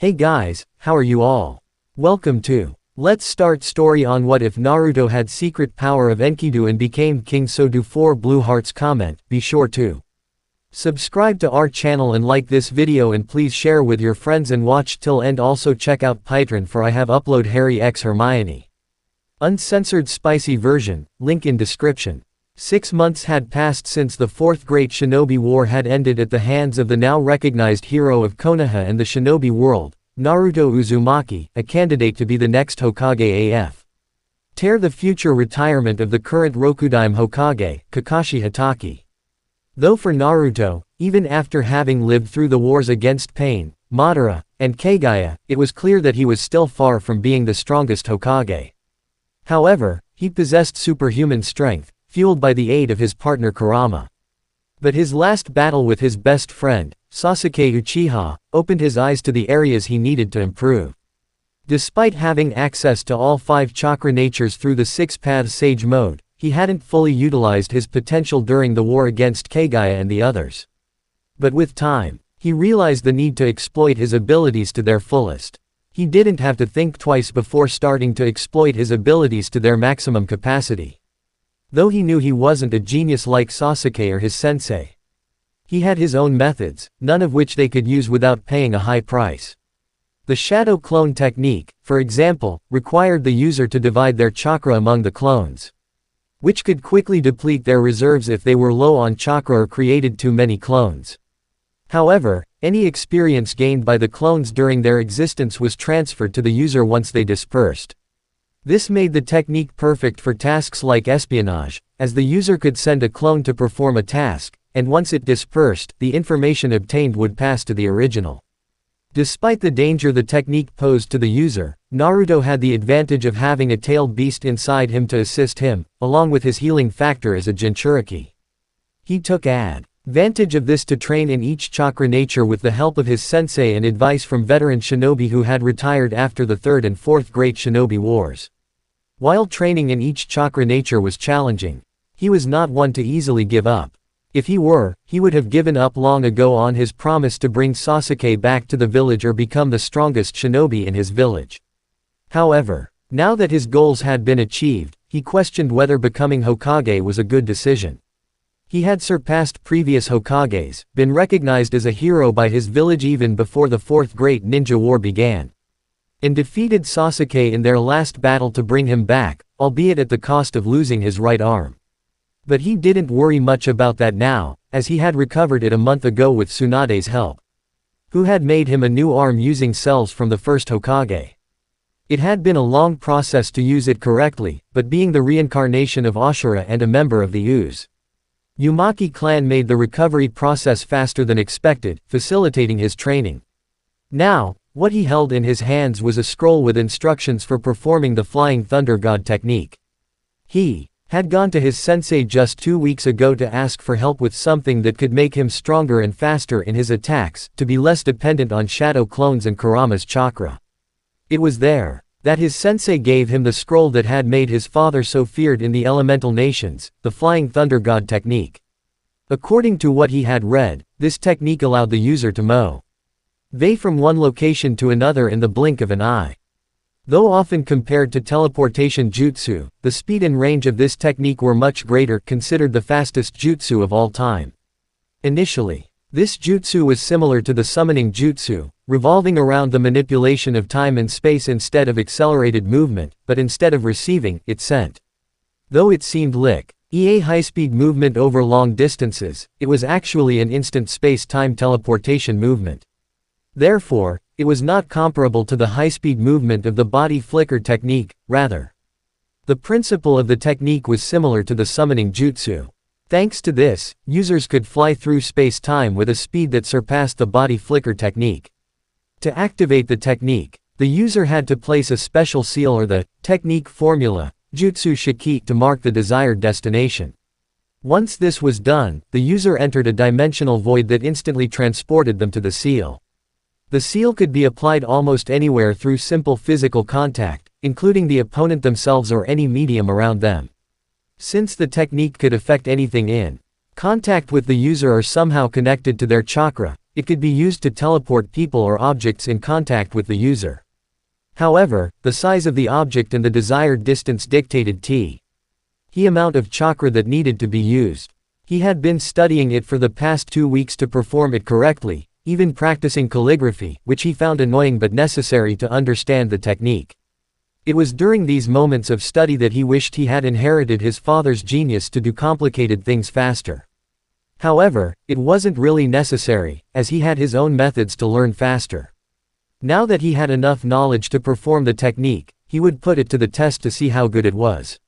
Hey guys, how are you all? Welcome to Let's Start Story on What If Naruto Had Secret Power of Enkidu and Became King. So do 4 blue hearts comment. Be sure to subscribe to our channel and like this video, and please share with your friends and watch till end. Also check out Patreon for I have upload Harry x Hermione uncensored spicy version, link in description. 6 months had passed since the Fourth Great Shinobi War had ended at the hands of the now recognized hero of Konoha and the shinobi world, Naruto Uzumaki, a candidate to be the next Hokage AF. Tear the future retirement of the current Rokudaime Hokage, Kakashi Hatake. Though for Naruto, even after having lived through the wars against Pain, Madara, and Kagaya, it was clear that he was still far from being the strongest Hokage. However, he possessed superhuman strength, fueled by the aid of his partner Kurama. But his last battle with his best friend, Sasuke Uchiha, opened his eyes to the areas he needed to improve. Despite having access to all 5 chakra natures through the 6 paths sage mode, he hadn't fully utilized his potential during the war against Kagaya and the others. But with time, he realized the need to exploit his abilities to their fullest. He didn't have to think twice before starting to exploit his abilities to their maximum capacity. Though he knew he wasn't a genius like Sasuke or his sensei. He had his own methods, none of which they could use without paying a high price. The shadow clone technique, for example, required the user to divide their chakra among the clones, which could quickly deplete their reserves if they were low on chakra or created too many clones. However, any experience gained by the clones during their existence was transferred to the user once they dispersed. This made the technique perfect for tasks like espionage, as the user could send a clone to perform a task, and once it dispersed, the information obtained would pass to the original. Despite the danger the technique posed to the user, Naruto had the advantage of having a tailed beast inside him to assist him, along with his healing factor as a Jinchuriki. He took advantage of this to train in each chakra nature with the help of his sensei and advice from veteran shinobi who had retired after the Third and Fourth Great Shinobi Wars. While training in each chakra nature was challenging, he was not one to easily give up. If he were, he would have given up long ago on his promise to bring Sasuke back to the village or become the strongest shinobi in his village. However, now that his goals had been achieved, he questioned whether becoming Hokage was a good decision. He had surpassed previous Hokages, been recognized as a hero by his village even before the Fourth Great Ninja War began, and defeated Sasuke in their last battle to bring him back, albeit at the cost of losing his right arm. But he didn't worry much about that now, as he had recovered it a month ago with Tsunade's help, who had made him a new arm using cells from the first Hokage. It had been a long process to use it correctly, but being the reincarnation of Ashura and a member of the Uzumaki clan made the recovery process faster than expected, facilitating his training. Now, what he held in his hands was a scroll with instructions for performing the Flying Thunder God technique. He had gone to his sensei just 2 weeks ago to ask for help with something that could make him stronger and faster in his attacks, to be less dependent on shadow clones and Kurama's chakra. It was there that his sensei gave him the scroll that had made his father so feared in the elemental nations, the Flying Thunder God technique. According to what he had read, this technique allowed the user to move from one location to another in the blink of an eye. Though often compared to teleportation jutsu, the speed and range of this technique were much greater, considered the fastest jutsu of all time. Initially, this jutsu was similar to the summoning jutsu, revolving around the manipulation of time and space instead of accelerated movement, but instead of receiving, it sent. Though it seemed like a high-speed movement over long distances, it was actually an instant space-time teleportation movement. Therefore, it was not comparable to the high-speed movement of the body flicker technique, rather. The principle of the technique was similar to the summoning jutsu. Thanks to this, users could fly through space-time with a speed that surpassed the body flicker technique. To activate the technique, the user had to place a special seal or the technique formula, jutsu shiki, to mark the desired destination. Once this was done, the user entered a dimensional void that instantly transported them to the seal. The seal could be applied almost anywhere through simple physical contact, including the opponent themselves or any medium around them. Since the technique could affect anything in contact with the user or somehow connected to their chakra, it could be used to teleport people or objects in contact with the user. However, the size of the object and the desired distance dictated the amount of chakra that needed to be used. He had been studying it for the past 2 weeks to perform it correctly, even practicing calligraphy, which he found annoying but necessary to understand the technique. It was during these moments of study that he wished he had inherited his father's genius to do complicated things faster. However, it wasn't really necessary, as he had his own methods to learn faster. Now that he had enough knowledge to perform the technique, he would put it to the test to see how good it was.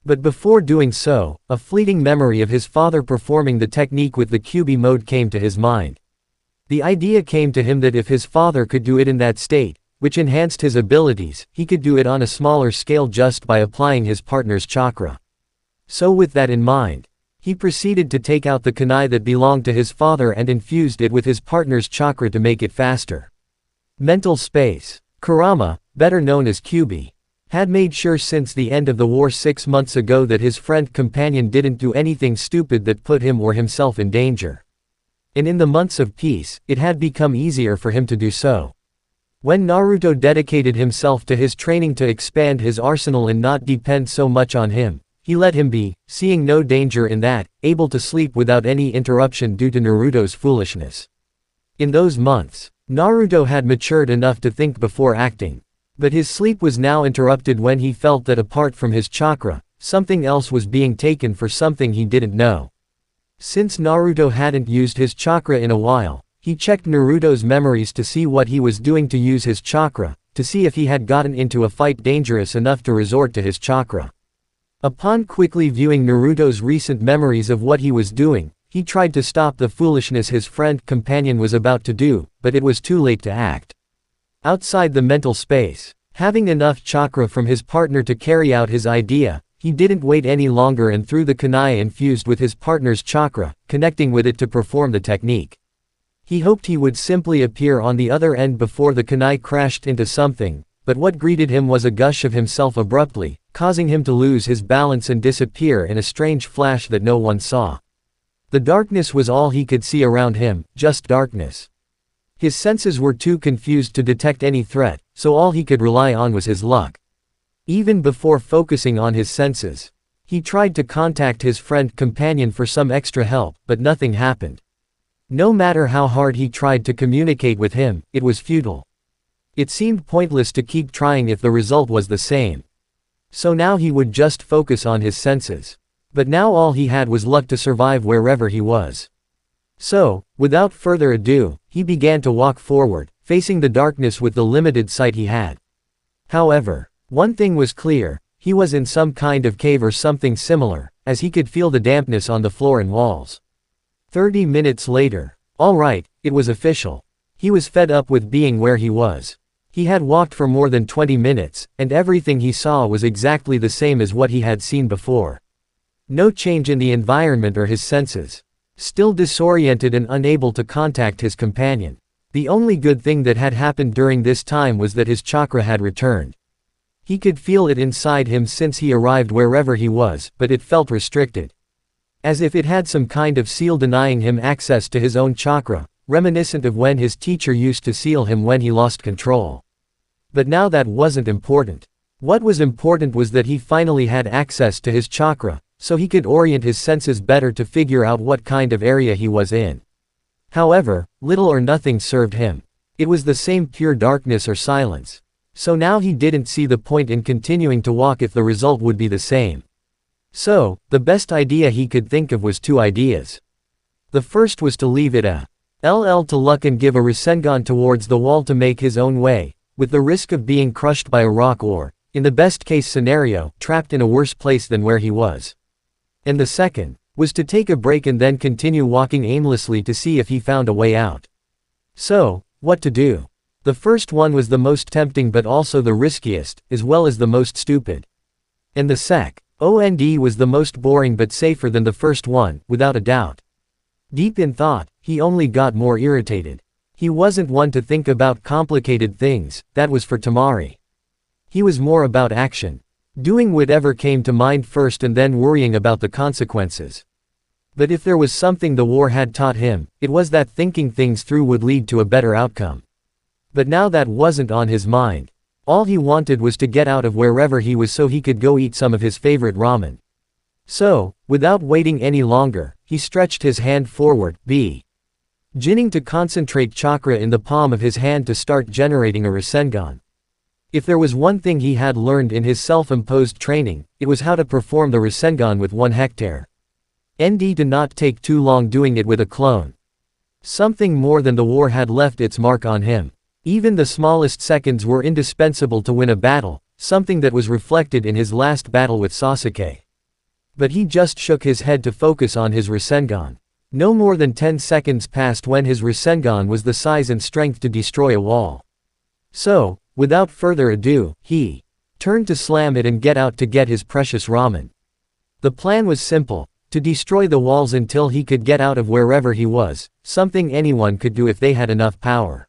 But before doing so, a fleeting memory of his father performing the technique with the QB mode came to his mind. The idea came to him that if his father could do it in that state, which enhanced his abilities, he could do it on a smaller scale just by applying his partner's chakra. So with that in mind, he proceeded to take out the kunai that belonged to his father and infused it with his partner's chakra to make it faster. Mental space. Kurama, better known as QB, had made sure since the end of the war 6 months ago that his friend companion didn't do anything stupid that put him or himself in danger. And in the months of peace, it had become easier for him to do so. When Naruto dedicated himself to his training to expand his arsenal and not depend so much on him, he let him be, seeing no danger in that, able to sleep without any interruption due to Naruto's foolishness. In those months, Naruto had matured enough to think before acting. But his sleep was now interrupted when he felt that apart from his chakra, something else was being taken for something he didn't know. Since Naruto hadn't used his chakra in a while, he checked Naruto's memories to see what he was doing to use his chakra, to see if he had gotten into a fight dangerous enough to resort to his chakra. Upon quickly viewing Naruto's recent memories of what he was doing, he tried to stop the foolishness his friend companion was about to do, but it was too late to act. Outside the mental space, having enough chakra from his partner to carry out his idea, he didn't wait any longer and threw the kunai infused with his partner's chakra, connecting with it to perform the technique. He hoped he would simply appear on the other end before the kunai crashed into something, but what greeted him was a gush of himself abruptly, causing him to lose his balance and disappear in a strange flash that no one saw. The darkness was all he could see around him, just darkness. His senses were too confused to detect any threat, so all he could rely on was his luck. Even before focusing on his senses, he tried to contact his friend companion for some extra help, but nothing happened. No matter how hard he tried to communicate with him, it was futile. It seemed pointless to keep trying if the result was the same. So now he would just focus on his senses. But now all he had was luck to survive wherever he was. So, without further ado, he began to walk forward, facing the darkness with the limited sight he had. However, one thing was clear, he was in some kind of cave or something similar, as he could feel the dampness on the floor and walls. 30 minutes later. All right, it was official. He was fed up with being where he was. He had walked for more than 20 minutes, and everything he saw was exactly the same as what he had seen before. No change in the environment or his senses. Still disoriented and unable to contact his companion. The only good thing that had happened during this time was that his chakra had returned. He could feel it inside him since he arrived wherever he was, but it felt restricted. As if it had some kind of seal denying him access to his own chakra, reminiscent of when his teacher used to seal him when he lost control. But now that wasn't important. What was important was that he finally had access to his chakra, so he could orient his senses better to figure out what kind of area he was in. However, little or nothing served him. It was the same pure darkness or silence. So now he didn't see the point in continuing to walk if the result would be the same. So, the best idea he could think of was 2 ideas. The first was to leave it a LL to luck and give a Rasengan towards the wall to make his own way, with the risk of being crushed by a rock or, in the best case scenario, trapped in a worse place than where he was. And the second was to take a break and then continue walking aimlessly to see if he found a way out. So, what to do? The first one was the most tempting but also the riskiest, as well as the most stupid. And the second was the most boring but safer than the first one, without a doubt. Deep in thought, he only got more irritated. He wasn't one to think about complicated things, that was for Tamari. He was more about action. Doing whatever came to mind first and then worrying about the consequences. But if there was something the war had taught him, it was that thinking things through would lead to a better outcome. But now that wasn't on his mind. All he wanted was to get out of wherever he was so he could go eat some of his favorite ramen. So, without waiting any longer, he stretched his hand forward, beginning to concentrate chakra in the palm of his hand to start generating a Rasengan. If there was one thing he had learned in his self-imposed training, it was how to perform the Rasengan with 1 hectare. ND did not take too long doing it with a clone. Something more than the war had left its mark on him. Even the smallest seconds were indispensable to win a battle, something that was reflected in his last battle with Sasuke. But he just shook his head to focus on his Rasengan. No more than 10 seconds passed when his Rasengan was the size and strength to destroy a wall. So, without further ado, he turned to slam it and get out to get his precious ramen. The plan was simple, to destroy the walls until he could get out of wherever he was, something anyone could do if they had enough power.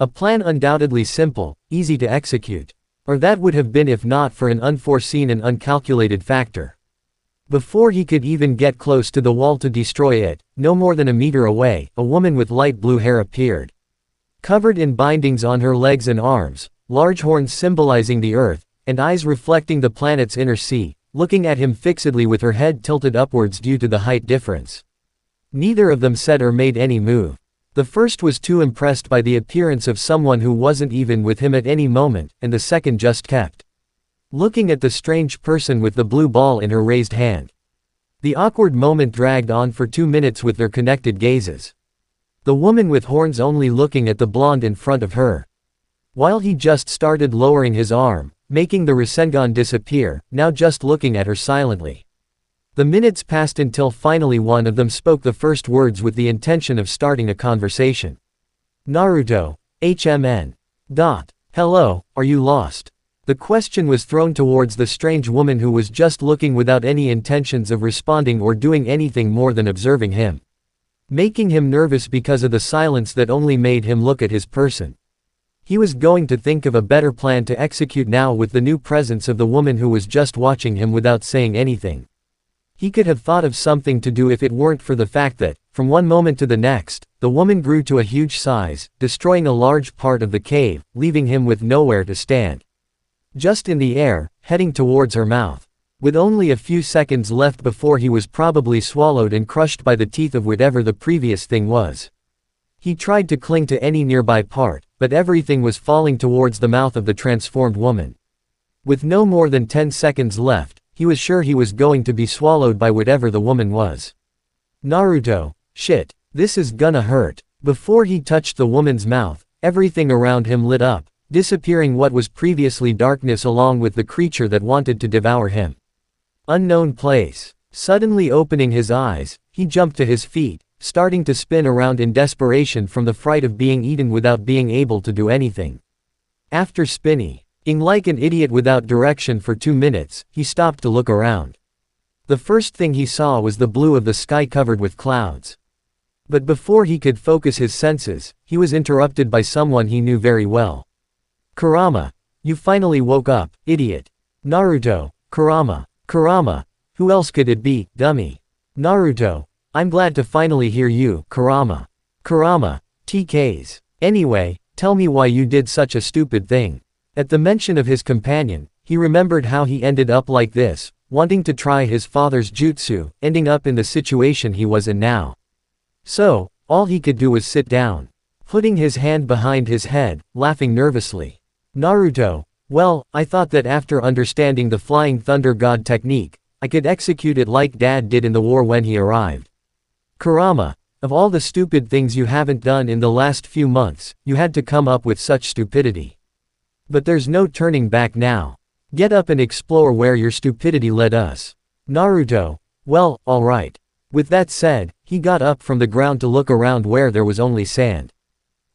A plan undoubtedly simple, easy to execute. Or that would have been if not for an unforeseen and uncalculated factor. Before he could even get close to the wall to destroy it, no more than a meter away, a woman with light blue hair appeared. Covered in bindings on her legs and arms, large horns symbolizing the earth, and eyes reflecting the planet's inner sea, looking at him fixedly with her head tilted upwards due to the height difference. Neither of them said or made any move. The first was too impressed by the appearance of someone who wasn't even with him at any moment, and the second just kept looking at the strange person with the blue ball in her raised hand. The awkward moment dragged on for 2 minutes with their connected gazes. The woman with horns only looking at the blonde in front of her. While he just started lowering his arm, making the Rasengan disappear, now just looking at her silently. The minutes passed until finally one of them spoke the first words with the intention of starting a conversation. Naruto, HMN. Hello, are you lost? The question was thrown towards the strange woman who was just looking without any intentions of responding or doing anything more than observing him. Making him nervous because of the silence that only made him look at his person. He was going to think of a better plan to execute now with the new presence of the woman who was just watching him without saying anything. He could have thought of something to do if it weren't for the fact that, from one moment to the next, the woman grew to a huge size, destroying a large part of the cave, leaving him with nowhere to stand. Just in the air, heading towards her mouth. With only a few seconds left before he was probably swallowed and crushed by the teeth of whatever the previous thing was. He tried to cling to any nearby part, but everything was falling towards the mouth of the transformed woman. With no more than 10 seconds left, he was sure he was going to be swallowed by whatever the woman was. Naruto, shit, this is gonna hurt. Before he touched the woman's mouth, everything around him lit up, disappearing what was previously darkness along with the creature that wanted to devour him. Unknown place. Suddenly opening his eyes, he jumped to his feet, starting to spin around in desperation from the fright of being eaten without being able to do anything. After spinning like an idiot without direction for 2 minutes, he stopped to look around. The first thing he saw was the blue of the sky covered with clouds. But before he could focus his senses, he was interrupted by someone he knew very well. Kurama, you finally woke up, idiot. Naruto, Kurama, who else could it be, dummy? Naruto, I'm glad to finally hear you, Kurama, TKs. Anyway, tell me why you did such a stupid thing. At the mention of his companion, he remembered how he ended up like this, wanting to try his father's jutsu, ending up in the situation he was in now. So, all he could do was sit down, putting his hand behind his head, laughing nervously. Naruto, well, I thought that after understanding the Flying Thunder God technique, I could execute it like Dad did in the war when he arrived. Kurama, of all the stupid things you haven't done in the last few months, you had to come up with such stupidity. But there's no turning back now. Get up and explore where your stupidity led us. Naruto, well, alright. With that said, he got up from the ground to look around where there was only sand.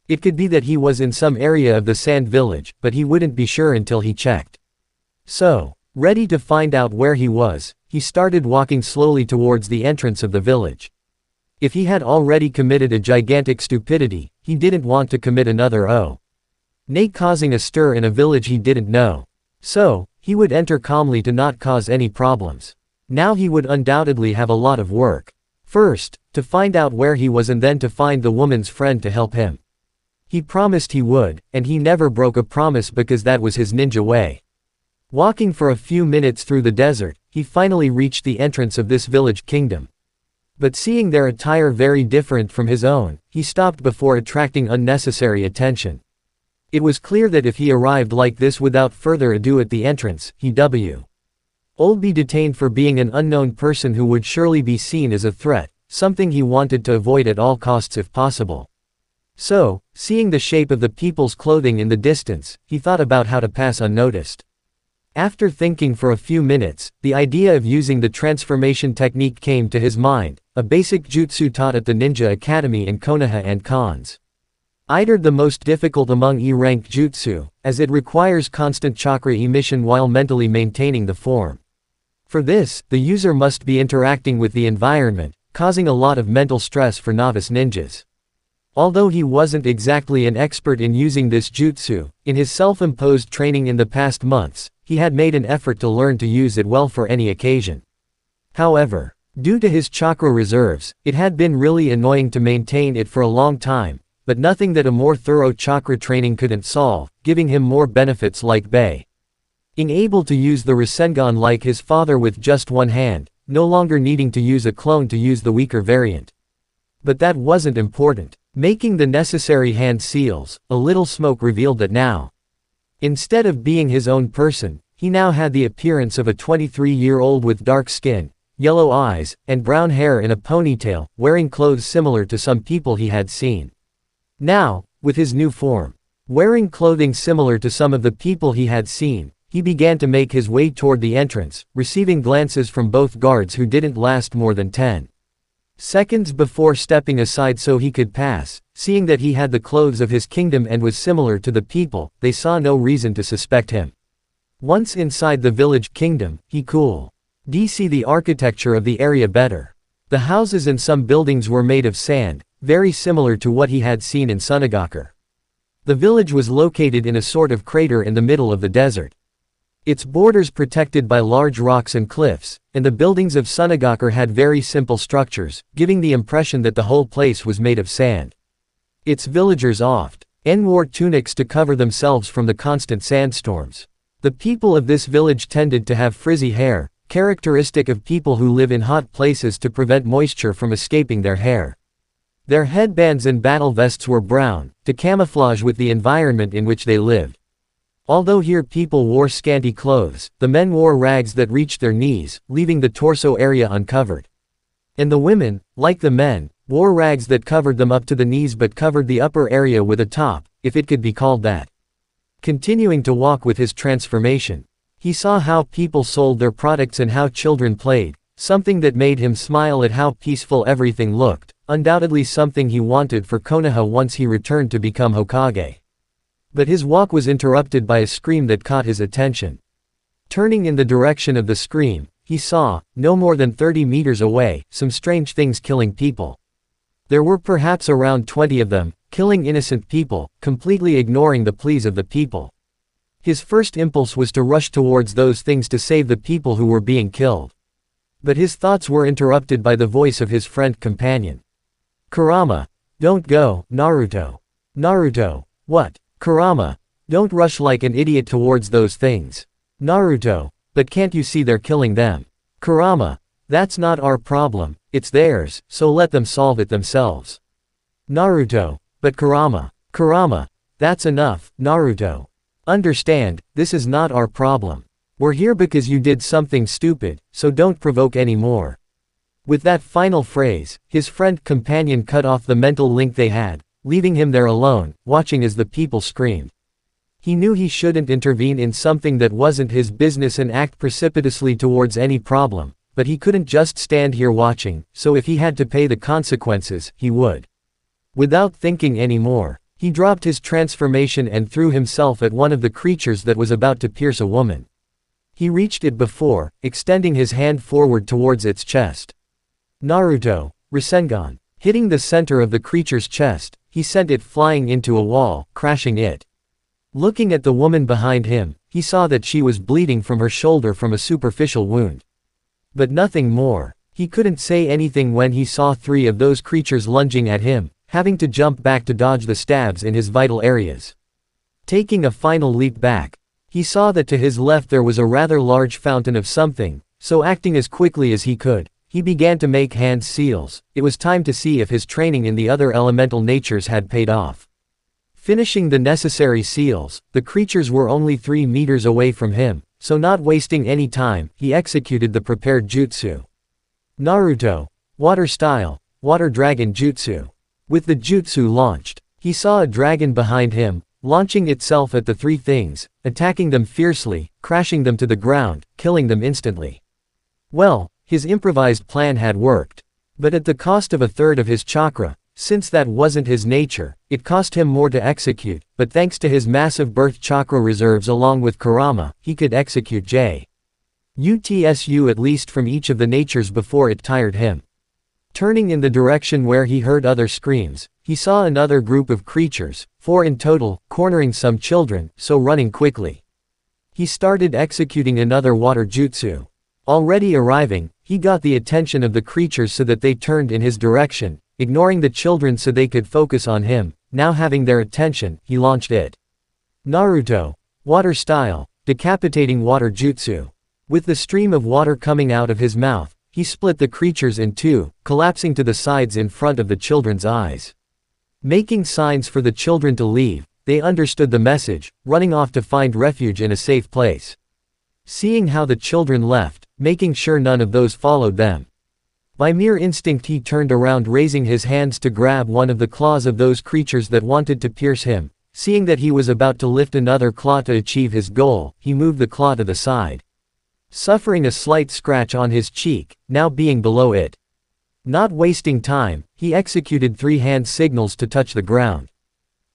It could be that he was in some area of the sand village, but he wouldn't be sure until he checked. So, ready to find out where he was, he started walking slowly towards the entrance of the village. If he had already committed a gigantic stupidity, he didn't want to commit another causing a stir in a village he didn't know. So, he would enter calmly to not cause any problems. Now he would undoubtedly have a lot of work. First, to find out where he was and then to find the woman's friend to help him. He promised he would, and he never broke a promise because that was his ninja way. Walking for a few minutes through the desert, he finally reached the entrance of this village kingdom. But seeing their attire very different from his own, he stopped before attracting unnecessary attention. It was clear that if he arrived like this without further ado at the entrance, he would be detained for being an unknown person who would surely be seen as a threat, something he wanted to avoid at all costs if possible. So, seeing the shape of the people's clothing in the distance, he thought about how to pass unnoticed. After thinking for a few minutes, the idea of using the transformation technique came to his mind, a basic jutsu taught at the Ninja Academy in Konoha and Cons. Either the most difficult among E-rank jutsu, as it requires constant chakra emission while mentally maintaining the form. For this, the user must be interacting with the environment, causing a lot of mental stress for novice ninjas. Although he wasn't exactly an expert in using this jutsu, in his self-imposed training in the past months, he had made an effort to learn to use it well for any occasion. However, due to his chakra reserves, it had been really annoying to maintain it for a long time, but nothing that a more thorough chakra training couldn't solve, giving him more benefits like being able to use the Rasengan like his father with just one hand, no longer needing to use a clone to use the weaker variant. But that wasn't important. Making the necessary hand seals, a little smoke revealed that now, instead of being his own person, he now had the appearance of a 23-year-old with dark skin, yellow eyes, and brown hair in a ponytail, wearing clothes similar to some people he had seen. Now, with his new form, wearing clothing similar to some of the people he had seen, he began to make his way toward the entrance, receiving glances from both guards who didn't last more than 10 seconds before stepping aside so he could pass. Seeing that he had the clothes of his kingdom and was similar to the people, they saw no reason to suspect him. Once inside the village kingdom, he could see the architecture of the area better. The houses and some buildings were made of sand, very similar to what he had seen in Sunagakur. The village was located in a sort of crater in the middle of the desert. Its borders protected by large rocks and cliffs, and the buildings of Sunagakur had very simple structures, giving the impression that the whole place was made of sand. Its villagers often wore tunics to cover themselves from the constant sandstorms. The people of this village tended to have frizzy hair, characteristic of people who live in hot places to prevent moisture from escaping their hair. Their headbands and battle vests were brown, to camouflage with the environment in which they lived. Although here people wore scanty clothes, the men wore rags that reached their knees, leaving the torso area uncovered. And the women, like the men, wore rags that covered them up to the knees but covered the upper area with a top, if it could be called that. Continuing to walk with his transformation, he saw how people sold their products and how children played, something that made him smile at how peaceful everything looked, undoubtedly something he wanted for Konoha once he returned to become Hokage. But his walk was interrupted by a scream that caught his attention. Turning in the direction of the scream, he saw, no more than 30 meters away, some strange things killing people. There were perhaps around 20 of them, killing innocent people, completely ignoring the pleas of the people. His first impulse was to rush towards those things to save the people who were being killed. But his thoughts were interrupted by the voice of his friend companion. Kurama, don't go, Naruto. Naruto, what? Kurama, don't rush like an idiot towards those things. Naruto, but can't you see they're killing them? Kurama, that's not our problem, it's theirs, so let them solve it themselves. Naruto, but Kurama, that's enough, Naruto. Understand, this is not our problem. We're here because you did something stupid, so don't provoke any more. With that final phrase, his friend companion cut off the mental link they had, leaving him there alone, watching as the people screamed. He knew he shouldn't intervene in something that wasn't his business and act precipitously towards any problem, but he couldn't just stand here watching, so if he had to pay the consequences, he would. Without thinking anymore, he dropped his transformation and threw himself at one of the creatures that was about to pierce a woman. He reached it before, extending his hand forward towards its chest. Naruto, Rasengan. Hitting the center of the creature's chest, he sent it flying into a wall, crashing it. Looking at the woman behind him, he saw that she was bleeding from her shoulder from a superficial wound. But nothing more. He couldn't say anything when he saw 3 of those creatures lunging at him, having to jump back to dodge the stabs in his vital areas. Taking a final leap back, he saw that to his left there was a rather large fountain of something, so acting as quickly as he could, he began to make hand seals. It was time to see if his training in the other elemental natures had paid off. Finishing the necessary seals, the creatures were only 3 meters away from him, so not wasting any time, he executed the prepared jutsu. Naruto. Water Style. Water Dragon Jutsu. With the jutsu launched, he saw a dragon behind him, launching itself at the 3 things, attacking them fiercely, crashing them to the ground, killing them instantly. Well, his improvised plan had worked. But at the cost of 1/3 of his chakra. Since that wasn't his nature, it cost him more to execute, but thanks to his massive birth chakra reserves along with Kurama, he could execute jutsu at least from each of the natures before it tired him. Turning in the direction where he heard other screams, he saw another group of creatures, 4 in total, cornering some children, so running quickly. He started executing another water jutsu. Already arriving, he got the attention of the creatures so that they turned in his direction, ignoring the children so they could focus on him. Now having their attention, he launched it. Naruto. Water Style. Decapitating Water Jutsu. With the stream of water coming out of his mouth, he split the creatures in 2, collapsing to the sides in front of the children's eyes. Making signs for the children to leave, they understood the message, running off to find refuge in a safe place. Seeing how the children left, making sure none of those followed them. By mere instinct he turned around, raising his hands to grab one of the claws of those creatures that wanted to pierce him. Seeing that he was about to lift another claw to achieve his goal, he moved the claw to the side. Suffering a slight scratch on his cheek, now being below it. Not wasting time, he executed 3 hand signals to touch the ground.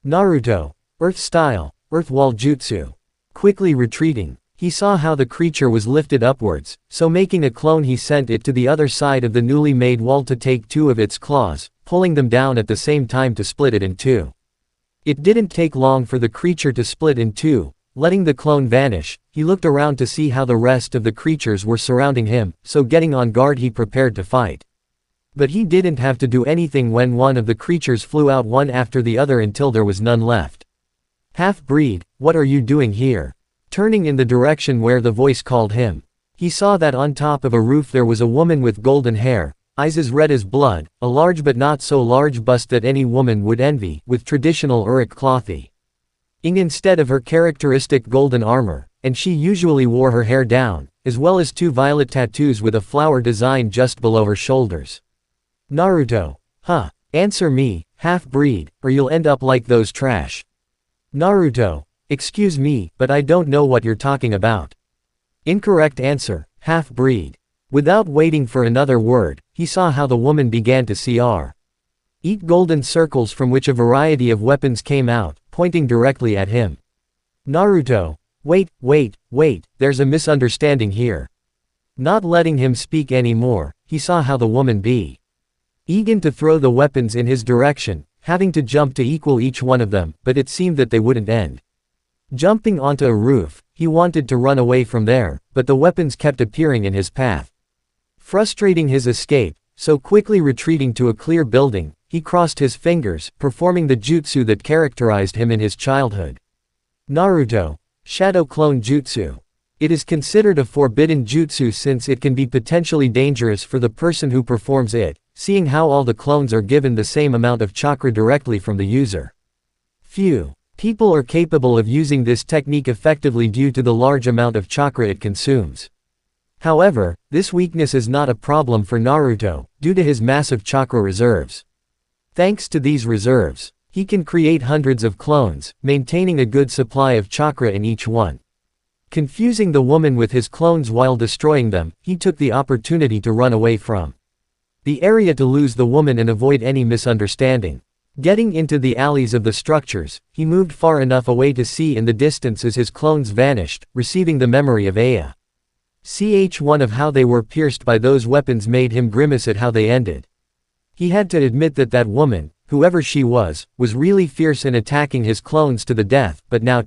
Naruto. Earth Style. Earth Wall Jutsu. Quickly retreating, he saw how the creature was lifted upwards, so making a clone he sent it to the other side of the newly made wall to take 2 of its claws, pulling them down at the same time to split it in 2. It didn't take long for the creature to split in 2, letting the clone vanish. He looked around to see how the rest of the creatures were surrounding him, so getting on guard he prepared to fight. But he didn't have to do anything when one of the creatures flew out one after the other until there was none left. Half-breed, what are you doing here? Turning in the direction where the voice called him, he saw that on top of a roof there was a woman with golden hair, eyes as red as blood, a large but not so large bust that any woman would envy, with traditional Uruk clothing instead of her characteristic golden armor, and she usually wore her hair down, as well as 2 violet tattoos with a flower design just below her shoulders. Naruto. Huh. Answer me, half-breed, or you'll end up like those trash. Naruto. Excuse me, but I don't know what you're talking about. Incorrect answer, half-breed. Without waiting for another word, he saw how the woman began to eat golden circles from which a variety of weapons came out, pointing directly at him. Naruto. Wait, there's a misunderstanding here. Not letting him speak anymore, he saw how the woman began to throw the weapons in his direction, having to jump to equal each one of them, but it seemed that they wouldn't end. Jumping onto a roof, he wanted to run away from there, but the weapons kept appearing in his path, frustrating his escape. So quickly retreating to a clear building, he crossed his fingers, performing the jutsu that characterized him in his childhood. Naruto. Shadow Clone Jutsu. It is considered a forbidden jutsu since it can be potentially dangerous for the person who performs it, seeing how all the clones are given the same amount of chakra directly from the user. Few people are capable of using this technique effectively due to the large amount of chakra it consumes. However, this weakness is not a problem for Naruto, due to his massive chakra reserves. Thanks to these reserves, he can create hundreds of clones, maintaining a good supply of chakra in each one. Confusing the woman with his clones while destroying them, he took the opportunity to run away from the area to lose the woman and avoid any misunderstanding. Getting into the alleys of the structures, he moved far enough away to see in the distance as his clones vanished, receiving the memory of Aya. One of how they were pierced by those weapons made him grimace at how they ended. He had to admit that that woman, whoever she was really fierce in attacking his clones to the death, but now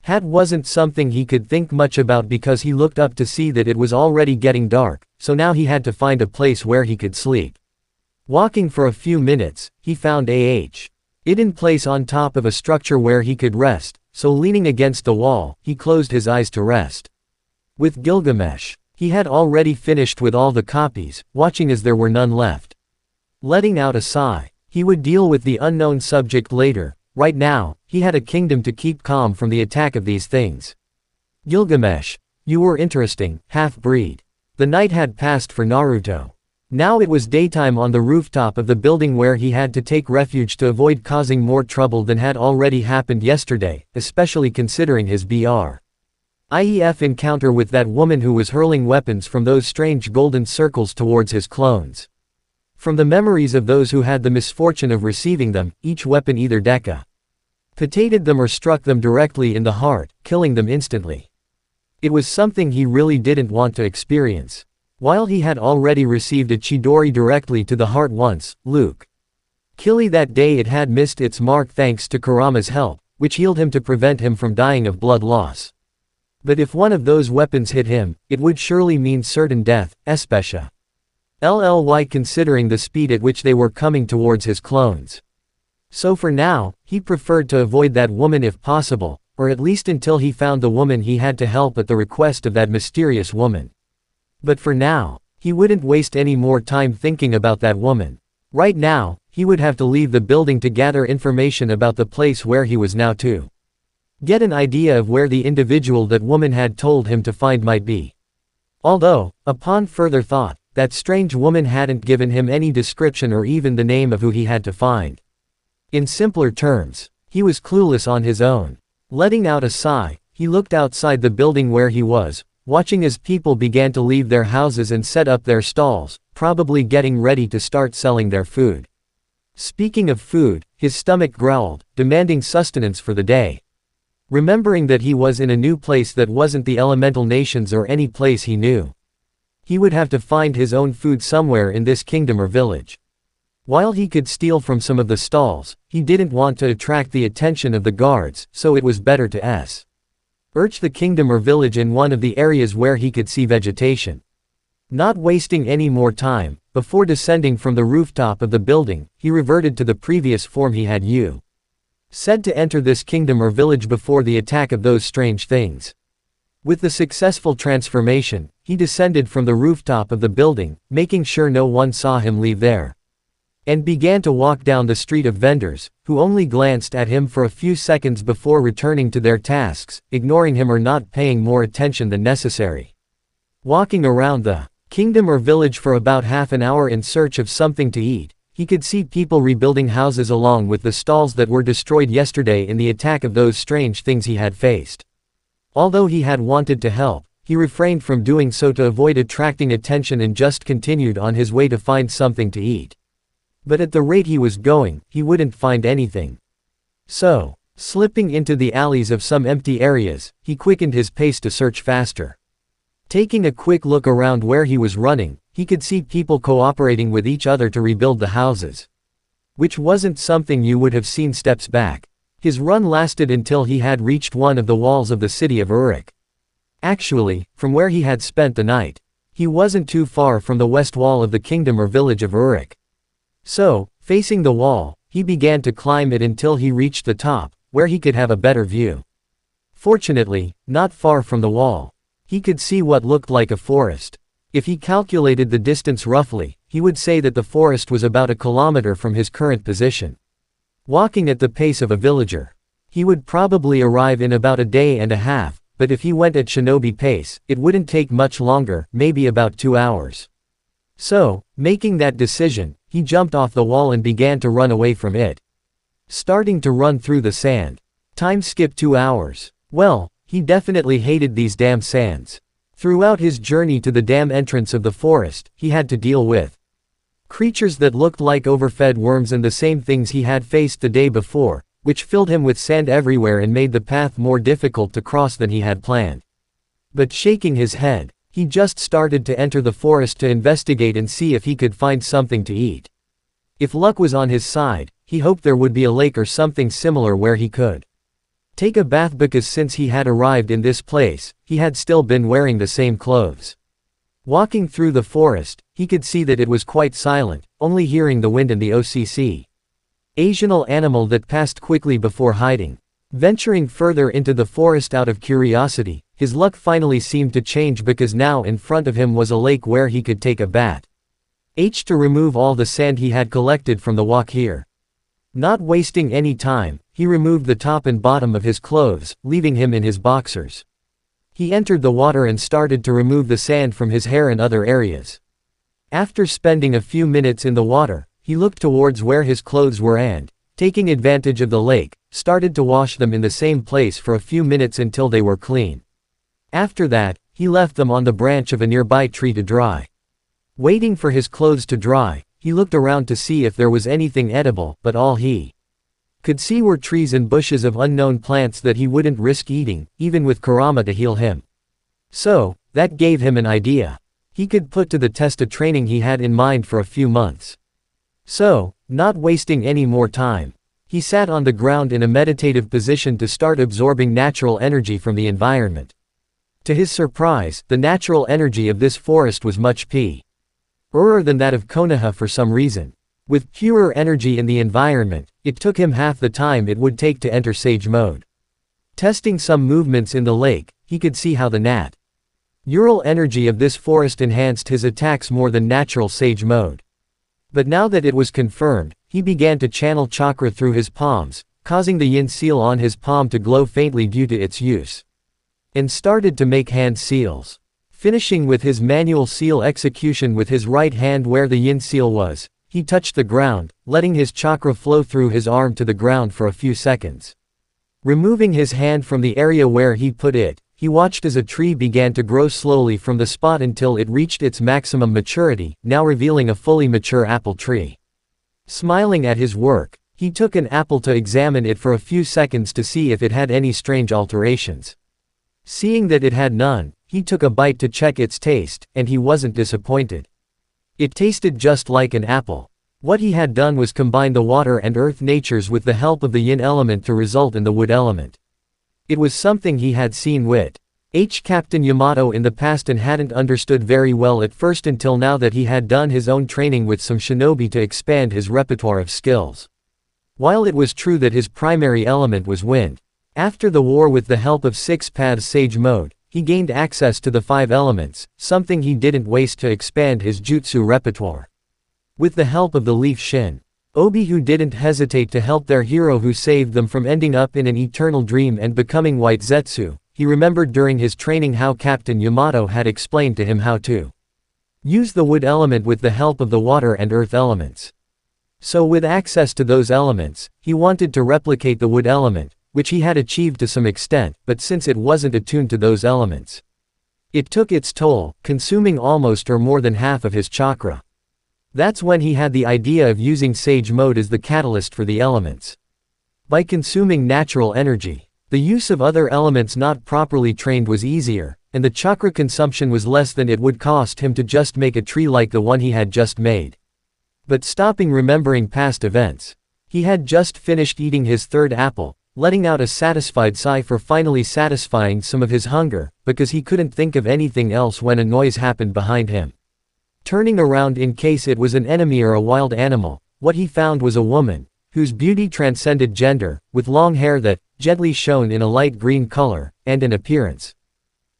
Hat wasn't something he could think much about because he looked up to see that it was already getting dark, so now he had to find a place where he could sleep. Walking for a few minutes, he found it in place on top of a structure where he could rest, so leaning against the wall, he closed his eyes to rest. With Gilgamesh, he had already finished with all the copies, watching as there were none left. Letting out a sigh, he would deal with the unknown subject later. Right now, he had a kingdom to keep calm from the attack of these things. Gilgamesh, you were interesting, half-breed. The night had passed for Naruto. Now it was daytime on the rooftop of the building where he had to take refuge to avoid causing more trouble than had already happened yesterday, especially considering his brief encounter with that woman who was hurling weapons from those strange golden circles towards his clones. From the memories of those who had the misfortune of receiving them, each weapon either decapitated them or struck them directly in the heart, killing them instantly. It was something he really didn't want to experience. While he had already received a Chidori directly to the heart once, Luke Killy that day it had missed its mark thanks to Kurama's help, which healed him to prevent him from dying of blood loss. But if one of those weapons hit him, it would surely mean certain death, especially considering the speed at which they were coming towards his clones. So for now, he preferred to avoid that woman if possible, or at least until he found the woman he had to help at the request of that mysterious woman. But for now, he wouldn't waste any more time thinking about that woman. Right now, he would have to leave the building to gather information about the place where he was now to get an idea of where the individual that woman had told him to find might be. Although, upon further thought, that strange woman hadn't given him any description or even the name of who he had to find. In simpler terms, he was clueless on his own. Letting out a sigh, he looked outside the building where he was, watching as people began to leave their houses and set up their stalls, probably getting ready to start selling their food. Speaking of food, his stomach growled, demanding sustenance for the day. Remembering that he was in a new place that wasn't the elemental nations or any place he knew. He would have to find his own food somewhere in this kingdom or village. While he could steal from some of the stalls, he didn't want to attract the attention of the guards, so it was better to search the kingdom or village in one of the areas where he could see vegetation. Not wasting any more time, before descending from the rooftop of the building, he reverted to the previous form he had said to enter this kingdom or village before the attack of those strange things. With the successful transformation, he descended from the rooftop of the building, making sure no one saw him leave there. And began to walk down the street of vendors, who only glanced at him for a few seconds before returning to their tasks, ignoring him or not paying more attention than necessary. Walking around the kingdom or village for about half an hour in search of something to eat, he could see people rebuilding houses along with the stalls that were destroyed yesterday in the attack of those strange things he had faced. Although he had wanted to help, he refrained from doing so to avoid attracting attention and just continued on his way to find something to eat. But at the rate he was going, he wouldn't find anything. So, slipping into the alleys of some empty areas, he quickened his pace to search faster. Taking a quick look around where he was running, he could see people cooperating with each other to rebuild the houses. Which wasn't something you would have seen steps back. His run lasted until he had reached one of the walls of the city of Uruk. Actually, from where he had spent the night, he wasn't too far from the west wall of the kingdom or village of Uruk. So, facing the wall, he began to climb it until he reached the top, where he could have a better view. Fortunately, not far from the wall, he could see what looked like a forest. If he calculated the distance roughly, he would say that the forest was about a kilometer from his current position. Walking at the pace of a villager, he would probably arrive in about a day and a half, but if he went at shinobi pace, it wouldn't take much longer, maybe about 2 hours. So, making that decision, he jumped off the wall and began to run away from it. Starting to run through the sand. Time skipped 2 hours. Well, he definitely hated these damn sands. Throughout his journey to the dam entrance of the forest, he had to deal with creatures that looked like overfed worms and the same things he had faced the day before, which filled him with sand everywhere and made the path more difficult to cross than he had planned. But shaking his head, he just started to enter the forest to investigate and see if he could find something to eat. If luck was on his side, he hoped there would be a lake or something similar where he could Take a bath because since he had arrived in this place, he had still been wearing the same clothes. Walking through the forest, he could see that it was quite silent, only hearing the wind and the occasional animal that passed quickly before hiding. Venturing further into the forest out of curiosity, his luck finally seemed to change because now in front of him was a lake where he could take a bath. To remove all the sand he had collected from the walk here. Not wasting any time, he removed the top and bottom of his clothes, leaving him in his boxers. He entered the water and started to remove the sand from his hair and other areas. After spending a few minutes in the water, he looked towards where his clothes were and, taking advantage of the lake, started to wash them in the same place for a few minutes until they were clean. After that, he left them on the branch of a nearby tree to dry. Waiting for his clothes to dry, he looked around to see if there was anything edible, but all he could see were trees and bushes of unknown plants that he wouldn't risk eating, even with Kurama to heal him. So, that gave him an idea. He could put to the test a training he had in mind for a few months. So, not wasting any more time, he sat on the ground in a meditative position to start absorbing natural energy from the environment. To his surprise, the natural energy of this forest was much purer than that of Konoha for some reason. With purer energy in the environment, it took him half the time it would take to enter Sage mode. Testing some movements in the lake, he could see how the natural energy of this forest enhanced his attacks more than natural Sage mode. But now that it was confirmed, he began to channel chakra through his palms, causing the yin seal on his palm to glow faintly due to its use. And started to make hand seals. Finishing with his manual seal execution with his right hand where the yin seal was, he touched the ground, letting his chakra flow through his arm to the ground for a few seconds. Removing his hand from the area where he put it, he watched as a tree began to grow slowly from the spot until it reached its maximum maturity, now revealing a fully mature apple tree. Smiling at his work, he took an apple to examine it for a few seconds to see if it had any strange alterations. Seeing that it had none, he took a bite to check its taste, and he wasn't disappointed. It tasted just like an apple. What he had done was combine the water and earth natures with the help of the yin element to result in the wood element. It was something he had seen with Captain Yamato in the past and hadn't understood very well at first until now that he had done his own training with some shinobi to expand his repertoire of skills. While it was true that his primary element was wind, after the war with the help of 6 Paths Sage mode, he gained access to the 5 elements, something he didn't waste to expand his jutsu repertoire. With the help of the Leaf Shin Obi, who didn't hesitate to help their hero who saved them from ending up in an eternal dream and becoming White Zetsu, he remembered during his training how Captain Yamato had explained to him how to use the wood element with the help of the water and earth elements. So with access to those elements, he wanted to replicate the wood element, which he had achieved to some extent, but since it wasn't attuned to those elements, it took its toll, consuming almost or more than half of his chakra. That's when he had the idea of using Sage mode as the catalyst for the elements. By consuming natural energy, the use of other elements not properly trained was easier, and the chakra consumption was less than it would cost him to just make a tree like the one he had just made. But stopping remembering past events, he had just finished eating his 3rd apple, letting out a satisfied sigh for finally satisfying some of his hunger, because he couldn't think of anything else when a noise happened behind him. Turning around in case it was an enemy or a wild animal, what he found was a woman, whose beauty transcended gender, with long hair that gently shone in a light green color, and an appearance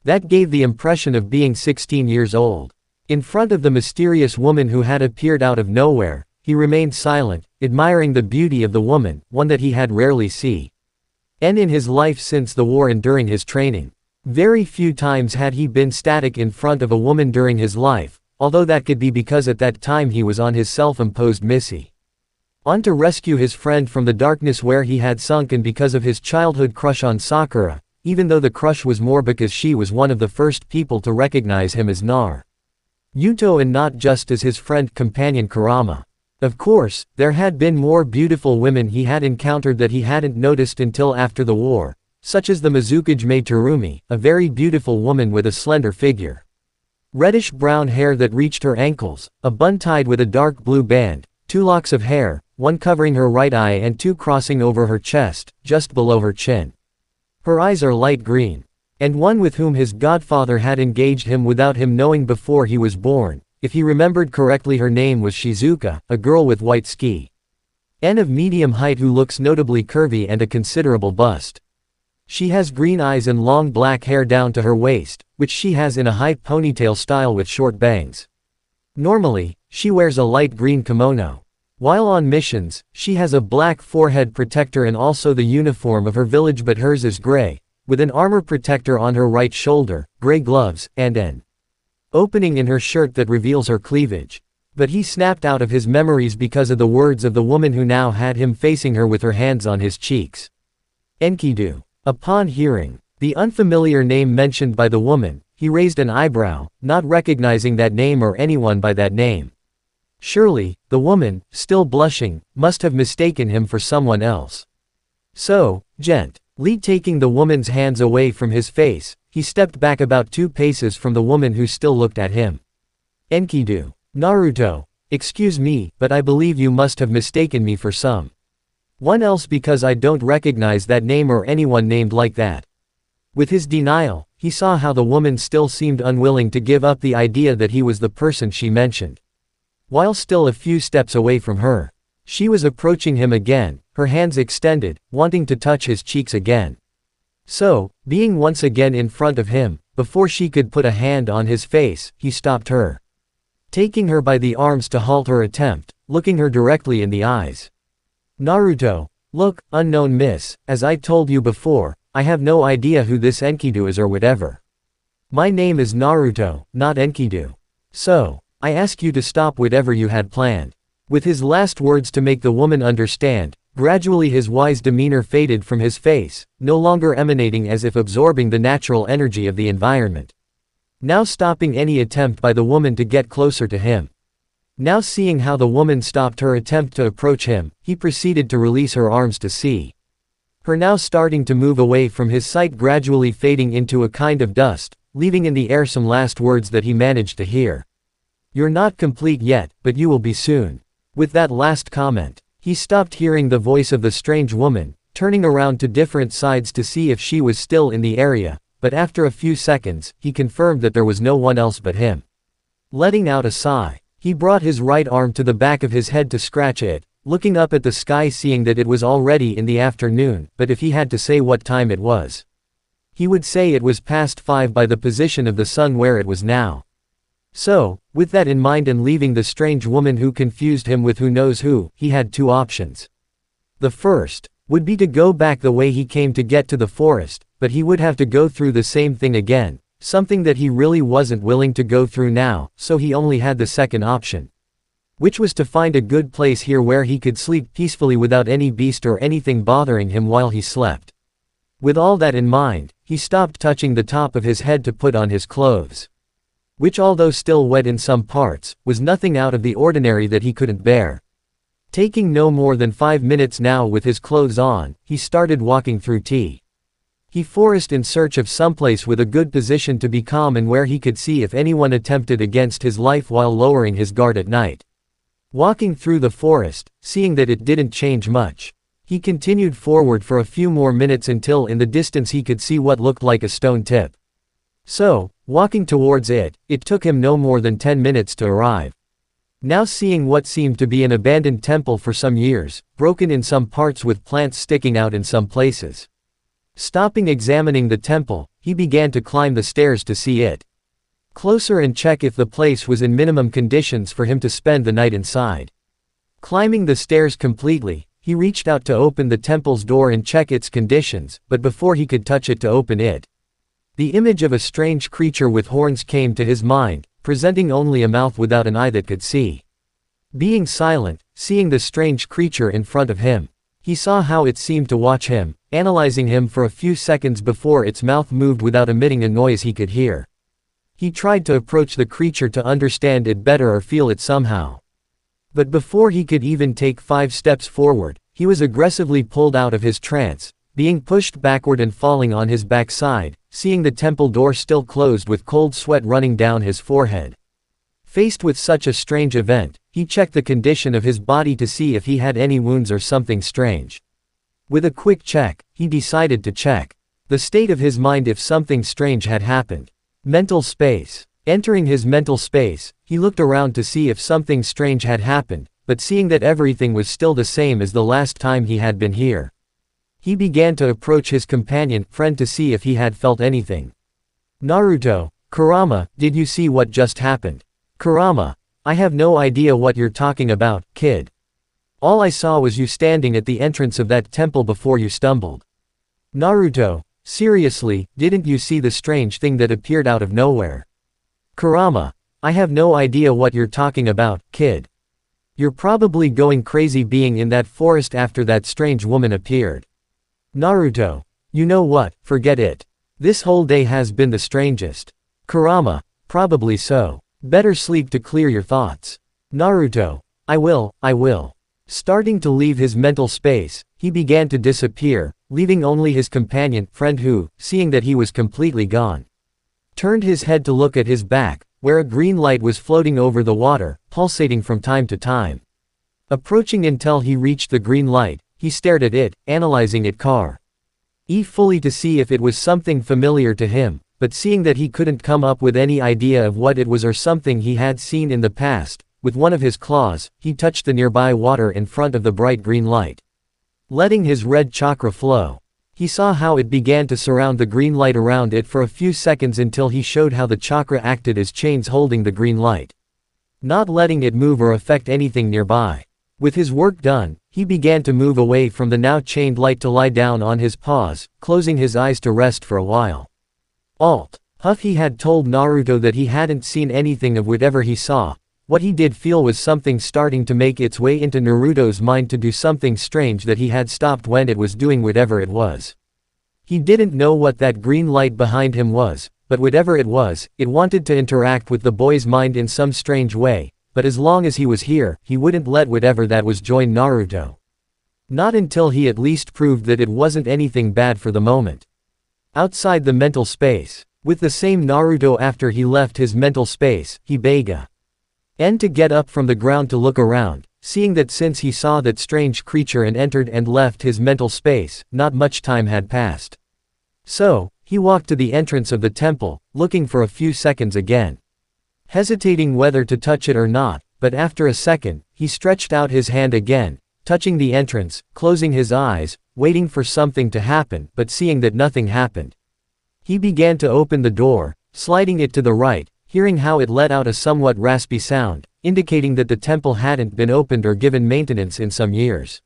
that gave the impression of being 16 years old. In front of the mysterious woman who had appeared out of nowhere, he remained silent, admiring the beauty of the woman, one that he had rarely seen in his life since the war and during his training. Very few times had he been static in front of a woman during his life, although that could be because at that time he was on his self-imposed mission to rescue his friend from the darkness where he had sunk, and because of his childhood crush on Sakura, even though the crush was more because she was one of the first people to recognize him as Naruto and not just as his friend companion Kurama. Of course, there had been more beautiful women he had encountered that he hadn't noticed until after the war, such as the Mizukage Terumi, a very beautiful woman with a slender figure. Reddish-brown hair that reached her ankles, a bun tied with a dark blue band, 2 locks of hair, one covering her right eye and 2 crossing over her chest, just below her chin. Her eyes are light green. And one with whom his godfather had engaged him without him knowing before he was born. If he remembered correctly, her name was Shizuka, a girl with white ski. N of medium height who looks notably curvy and a considerable bust. She has green eyes and long black hair down to her waist, which she has in a high ponytail style with short bangs. Normally, she wears a light green kimono. While on missions, she has a black forehead protector and also the uniform of her village, but hers is gray, with an armor protector on her right shoulder, gray gloves, and an opening in her shirt that reveals her cleavage. But he snapped out of his memories because of the words of the woman who now had him facing her with her hands on his cheeks. Enkidu. Upon hearing the unfamiliar name mentioned by the woman, he raised an eyebrow, not recognizing that name or anyone by that name. Surely, the woman, still blushing, must have mistaken him for someone else. So, gently taking the woman's hands away from his face, he stepped back about 2 paces from the woman who still looked at him. Enkidu. Naruto. Excuse me, but I believe you must have mistaken me for someone else because I don't recognize that name or anyone named like that. With his denial, he saw how the woman still seemed unwilling to give up the idea that he was the person she mentioned. While still a few steps away from her, she was approaching him again, her hands extended, wanting to touch his cheeks again. So, being once again in front of him, before she could put a hand on his face, he stopped her. Taking her by the arms to halt her attempt, looking her directly in the eyes. Naruto. Look, unknown miss, as I told you before, I have no idea who this Enkidu is or whatever. My name is Naruto, not Enkidu. So, I ask you to stop whatever you had planned. With his last words to make the woman understand, gradually his wise demeanor faded from his face, no longer emanating as if absorbing the natural energy of the environment. Now stopping any attempt by the woman to get closer to him. Now seeing how the woman stopped her attempt to approach him, he proceeded to release her arms to see her now starting to move away from his sight, gradually fading into a kind of dust, leaving in the air some last words that he managed to hear. You're not complete yet, but you will be soon. With that last comment, he stopped hearing the voice of the strange woman, turning around to different sides to see if she was still in the area, but after a few seconds, he confirmed that there was no one else but him. Letting out a sigh, he brought his right arm to the back of his head to scratch it, looking up at the sky, seeing that it was already in the afternoon, but if he had to say what time it was, he would say it was past 5 by the position of the sun where it was now. So, with that in mind and leaving the strange woman who confused him with who knows who, he had 2 options. The first would be to go back the way he came to get to the forest, but he would have to go through the same thing again, something that he really wasn't willing to go through now, so he only had the second option, which was to find a good place here where he could sleep peacefully without any beast or anything bothering him while he slept. With all that in mind, he stopped touching the top of his head to put on his clothes, which, although still wet in some parts, was nothing out of the ordinary that he couldn't bear. Taking no more than 5 minutes now with his clothes on, he started walking through the forest in search of someplace with a good position to be calm and where he could see if anyone attempted against his life while lowering his guard at night. Walking through the forest, seeing that it didn't change much, he continued forward for a few more minutes until in the distance he could see what looked like a stone tip. So, walking towards it, it took him no more than 10 minutes to arrive. Now seeing what seemed to be an abandoned temple for some years, broken in some parts with plants sticking out in some places. Stopping examining the temple, he began to climb the stairs to see it closer and check if the place was in minimum conditions for him to spend the night inside. Climbing the stairs completely, he reached out to open the temple's door and check its conditions, but before he could touch it to open it, the image of a strange creature with horns came to his mind, presenting only a mouth without an eye that could see. Being silent, seeing the strange creature in front of him, he saw how it seemed to watch him, analyzing him for a few seconds before its mouth moved without emitting a noise he could hear. He tried to approach the creature to understand it better or feel it somehow. But before he could even take 5 steps forward, he was aggressively pulled out of his trance, being pushed backward and falling on his backside, seeing the temple door still closed with cold sweat running down his forehead. Faced with such a strange event, he checked the condition of his body to see if he had any wounds or something strange. With a quick check, he decided to check The state of his mind if something strange had happened. Mental space. Entering his mental space, he looked around to see if something strange had happened, but seeing that everything was still the same as the last time he had been here. He began to approach his friend to see if he had felt anything. Naruto, Kurama, did you see what just happened? Kurama, I have no idea what you're talking about, kid. All I saw was you standing at the entrance of that temple before you stumbled. Naruto, seriously, didn't you see the strange thing that appeared out of nowhere? Kurama, I have no idea what you're talking about, kid. You're probably going crazy being in that forest after that strange woman appeared. Naruto, you know what, forget it. This whole day has been the strangest. Kurama, probably so. Better sleep to clear your thoughts. Naruto, I will. Starting to leave his mental space, he began to disappear, leaving only his friend who, seeing that he was completely gone, turned his head to look at his back, where a green light was floating over the water, pulsating from time to time. Approaching until he reached the green light, he stared at it, analyzing it fully to see if it was something familiar to him, but seeing that he couldn't come up with any idea of what it was or something he had seen in the past, with one of his claws, he touched the nearby water in front of the bright green light, letting his red chakra flow. He saw how it began to surround the green light around it for a few seconds until he showed how the chakra acted as chains holding the green light, not letting it move or affect anything nearby. With his work done, he began to move away from the now chained light to lie down on his paws, closing his eyes to rest for a while. He had told Naruto that he hadn't seen anything of whatever he saw. What he did feel was something starting to make its way into Naruto's mind to do something strange that he had stopped when it was doing whatever it was. He didn't know what that green light behind him was, but whatever it was, it wanted to interact with the boy's mind in some strange way, but as long as he was here, he wouldn't let whatever that was join Naruto. Not until he at least proved that it wasn't anything bad for the moment. Outside the mental space, with the same Naruto after he left his mental space, he began to get up from the ground to look around, seeing that since he saw that strange creature and entered and left his mental space, not much time had passed. So, he walked to the entrance of the temple, looking for a few seconds again, hesitating whether to touch it or not, but after a second, he stretched out his hand again, touching the entrance, closing his eyes, waiting for something to happen, but seeing that nothing happened. He began to open the door, sliding it to the right, hearing how it let out a somewhat raspy sound, indicating that the temple hadn't been opened or given maintenance in some years.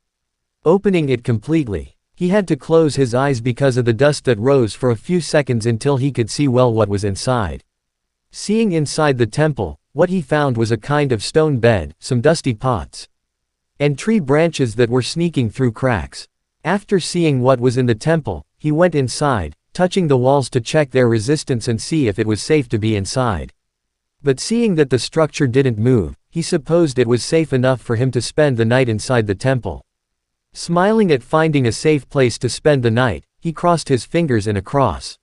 Opening it completely, he had to close his eyes because of the dust that rose for a few seconds until he could see well what was inside. Seeing inside the temple, what he found was a kind of stone bed, some dusty pots, and tree branches that were sneaking through cracks. After seeing what was in the temple, he went inside, touching the walls to check their resistance and see if it was safe to be inside. But seeing that the structure didn't move, he supposed it was safe enough for him to spend the night inside the temple. Smiling at finding a safe place to spend the night, he crossed his fingers in a cross,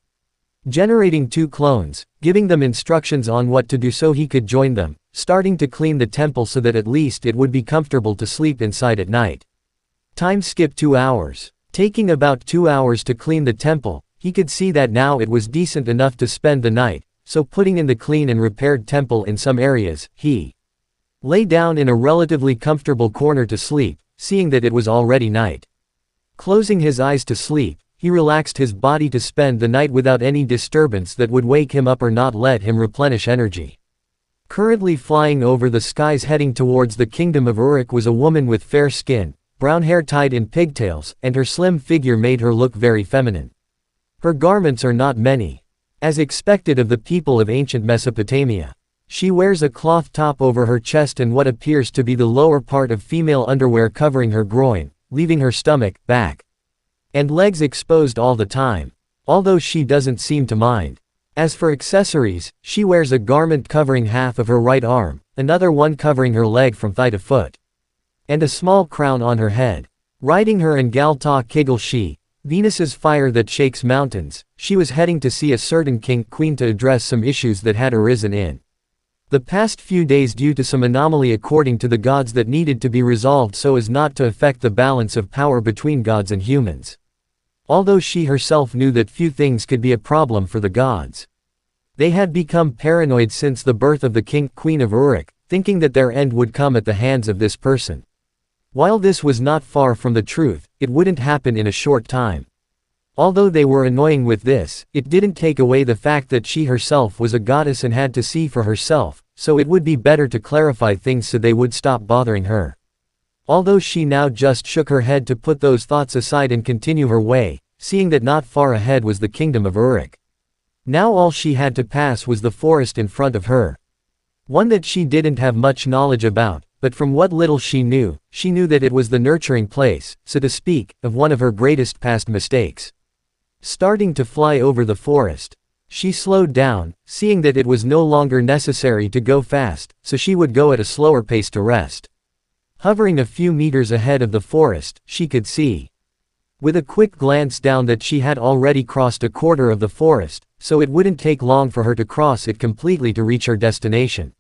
generating 2 clones, giving them instructions on what to do so he could join them, starting to clean the temple so that at least it would be comfortable to sleep inside at night. Time skip 2 hours. Taking about 2 hours to clean the temple, he could see that now it was decent enough to spend the night, so putting in the clean and repaired temple in some areas, he lay down in a relatively comfortable corner to sleep, seeing that it was already night. Closing his eyes to sleep, he relaxed his body to spend the night without any disturbance that would wake him up or not let him replenish energy. Currently flying over the skies heading towards the kingdom of Uruk was a woman with fair skin, brown hair tied in pigtails, and her slim figure made her look very feminine. Her garments are not many, as expected of the people of ancient Mesopotamia. She wears a cloth top over her chest and what appears to be the lower part of female underwear covering her groin, leaving her stomach, back, and legs exposed all the time, although she doesn't seem to mind. As for accessories, she wears a garment covering half of her right arm, another one covering her leg from thigh to foot, and a small crown on her head. Riding her and Galta Kiggle she, Venus's fire that shakes mountains, she was heading to see a certain queen to address some issues that had arisen in the past few days due to some anomaly according to the gods that needed to be resolved so as not to affect the balance of power between gods and humans. although she herself knew that few things could be a problem for the gods. They had become paranoid since the birth of the Queen of Uruk, thinking that their end would come at the hands of this person. While this was not far from the truth, it wouldn't happen in a short time. Although they were annoying with this, it didn't take away the fact that she herself was a goddess and had to see for herself, so it would be better to clarify things so they would stop bothering her. Although she now just shook her head to put those thoughts aside and continue her way, seeing that not far ahead was the kingdom of Uruk. Now all she had to pass was the forest in front of her. One that she didn't have much knowledge about, but from what little she knew that it was the nurturing place, so to speak, of one of her greatest past mistakes. Starting to fly over the forest, she slowed down, seeing that it was no longer necessary to go fast, so she would go at a slower pace to rest. Hovering a few meters ahead of the forest, she could see, with a quick glance down, that she had already crossed a quarter of the forest, so it wouldn't take long for her to cross it completely to reach her destination.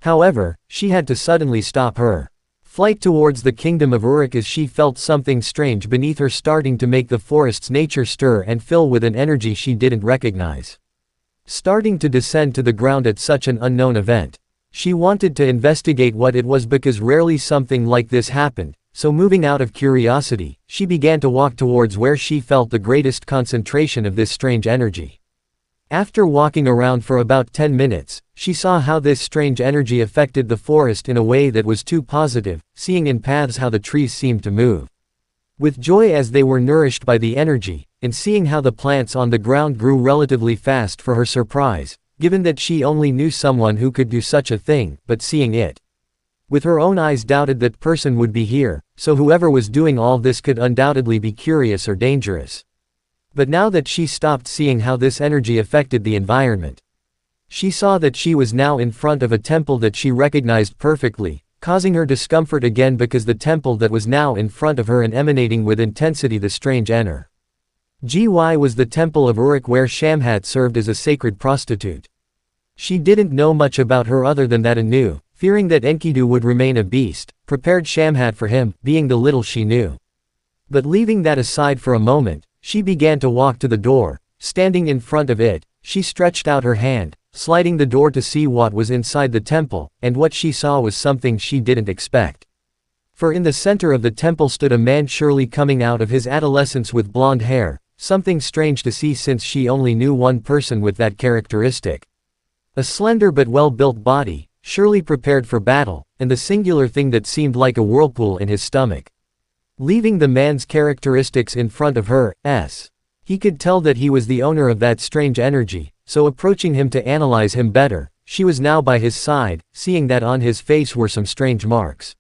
However, she had to suddenly stop her flight towards the kingdom of Uruk as she felt something strange beneath her starting to make the forest's nature stir and fill with an energy she didn't recognize. Starting to descend to the ground at such an unknown event. She wanted to investigate what it was because rarely something like this happened, so moving out of curiosity, she began to walk towards where she felt the greatest concentration of this strange energy. After walking around for about 10 minutes, she saw how this strange energy affected the forest in a way that was too positive, seeing in paths how the trees seemed to move with joy as they were nourished by the energy, and seeing how the plants on the ground grew relatively fast for her surprise, given that she only knew someone who could do such a thing, but seeing it with her own eyes doubted that person would be here, so whoever was doing all this could undoubtedly be curious or dangerous. But now that she stopped seeing how this energy affected the environment, she saw that she was now in front of a temple that she recognized perfectly, causing her discomfort again because the temple that was now in front of her and emanating with intensity the strange energy was the temple of Uruk where Shamhat served as a sacred prostitute. She didn't know much about her other than that Anu, fearing that Enkidu would remain a beast, prepared Shamhat for him, being the little she knew. But leaving that aside for a moment, she began to walk to the door. Standing in front of it, she stretched out her hand, sliding the door to see what was inside the temple, and what she saw was something she didn't expect. For in the center of the temple stood a man surely coming out of his adolescence with blonde hair, something strange to see since she only knew one person with that characteristic. A slender but well-built body, surely prepared for battle, and the singular thing that seemed like a whirlpool in his stomach. Leaving the man's characteristics in front of her, he could tell that he was the owner of that strange energy, so approaching him to analyze him better, she was now by his side, seeing that on his face were some strange marks.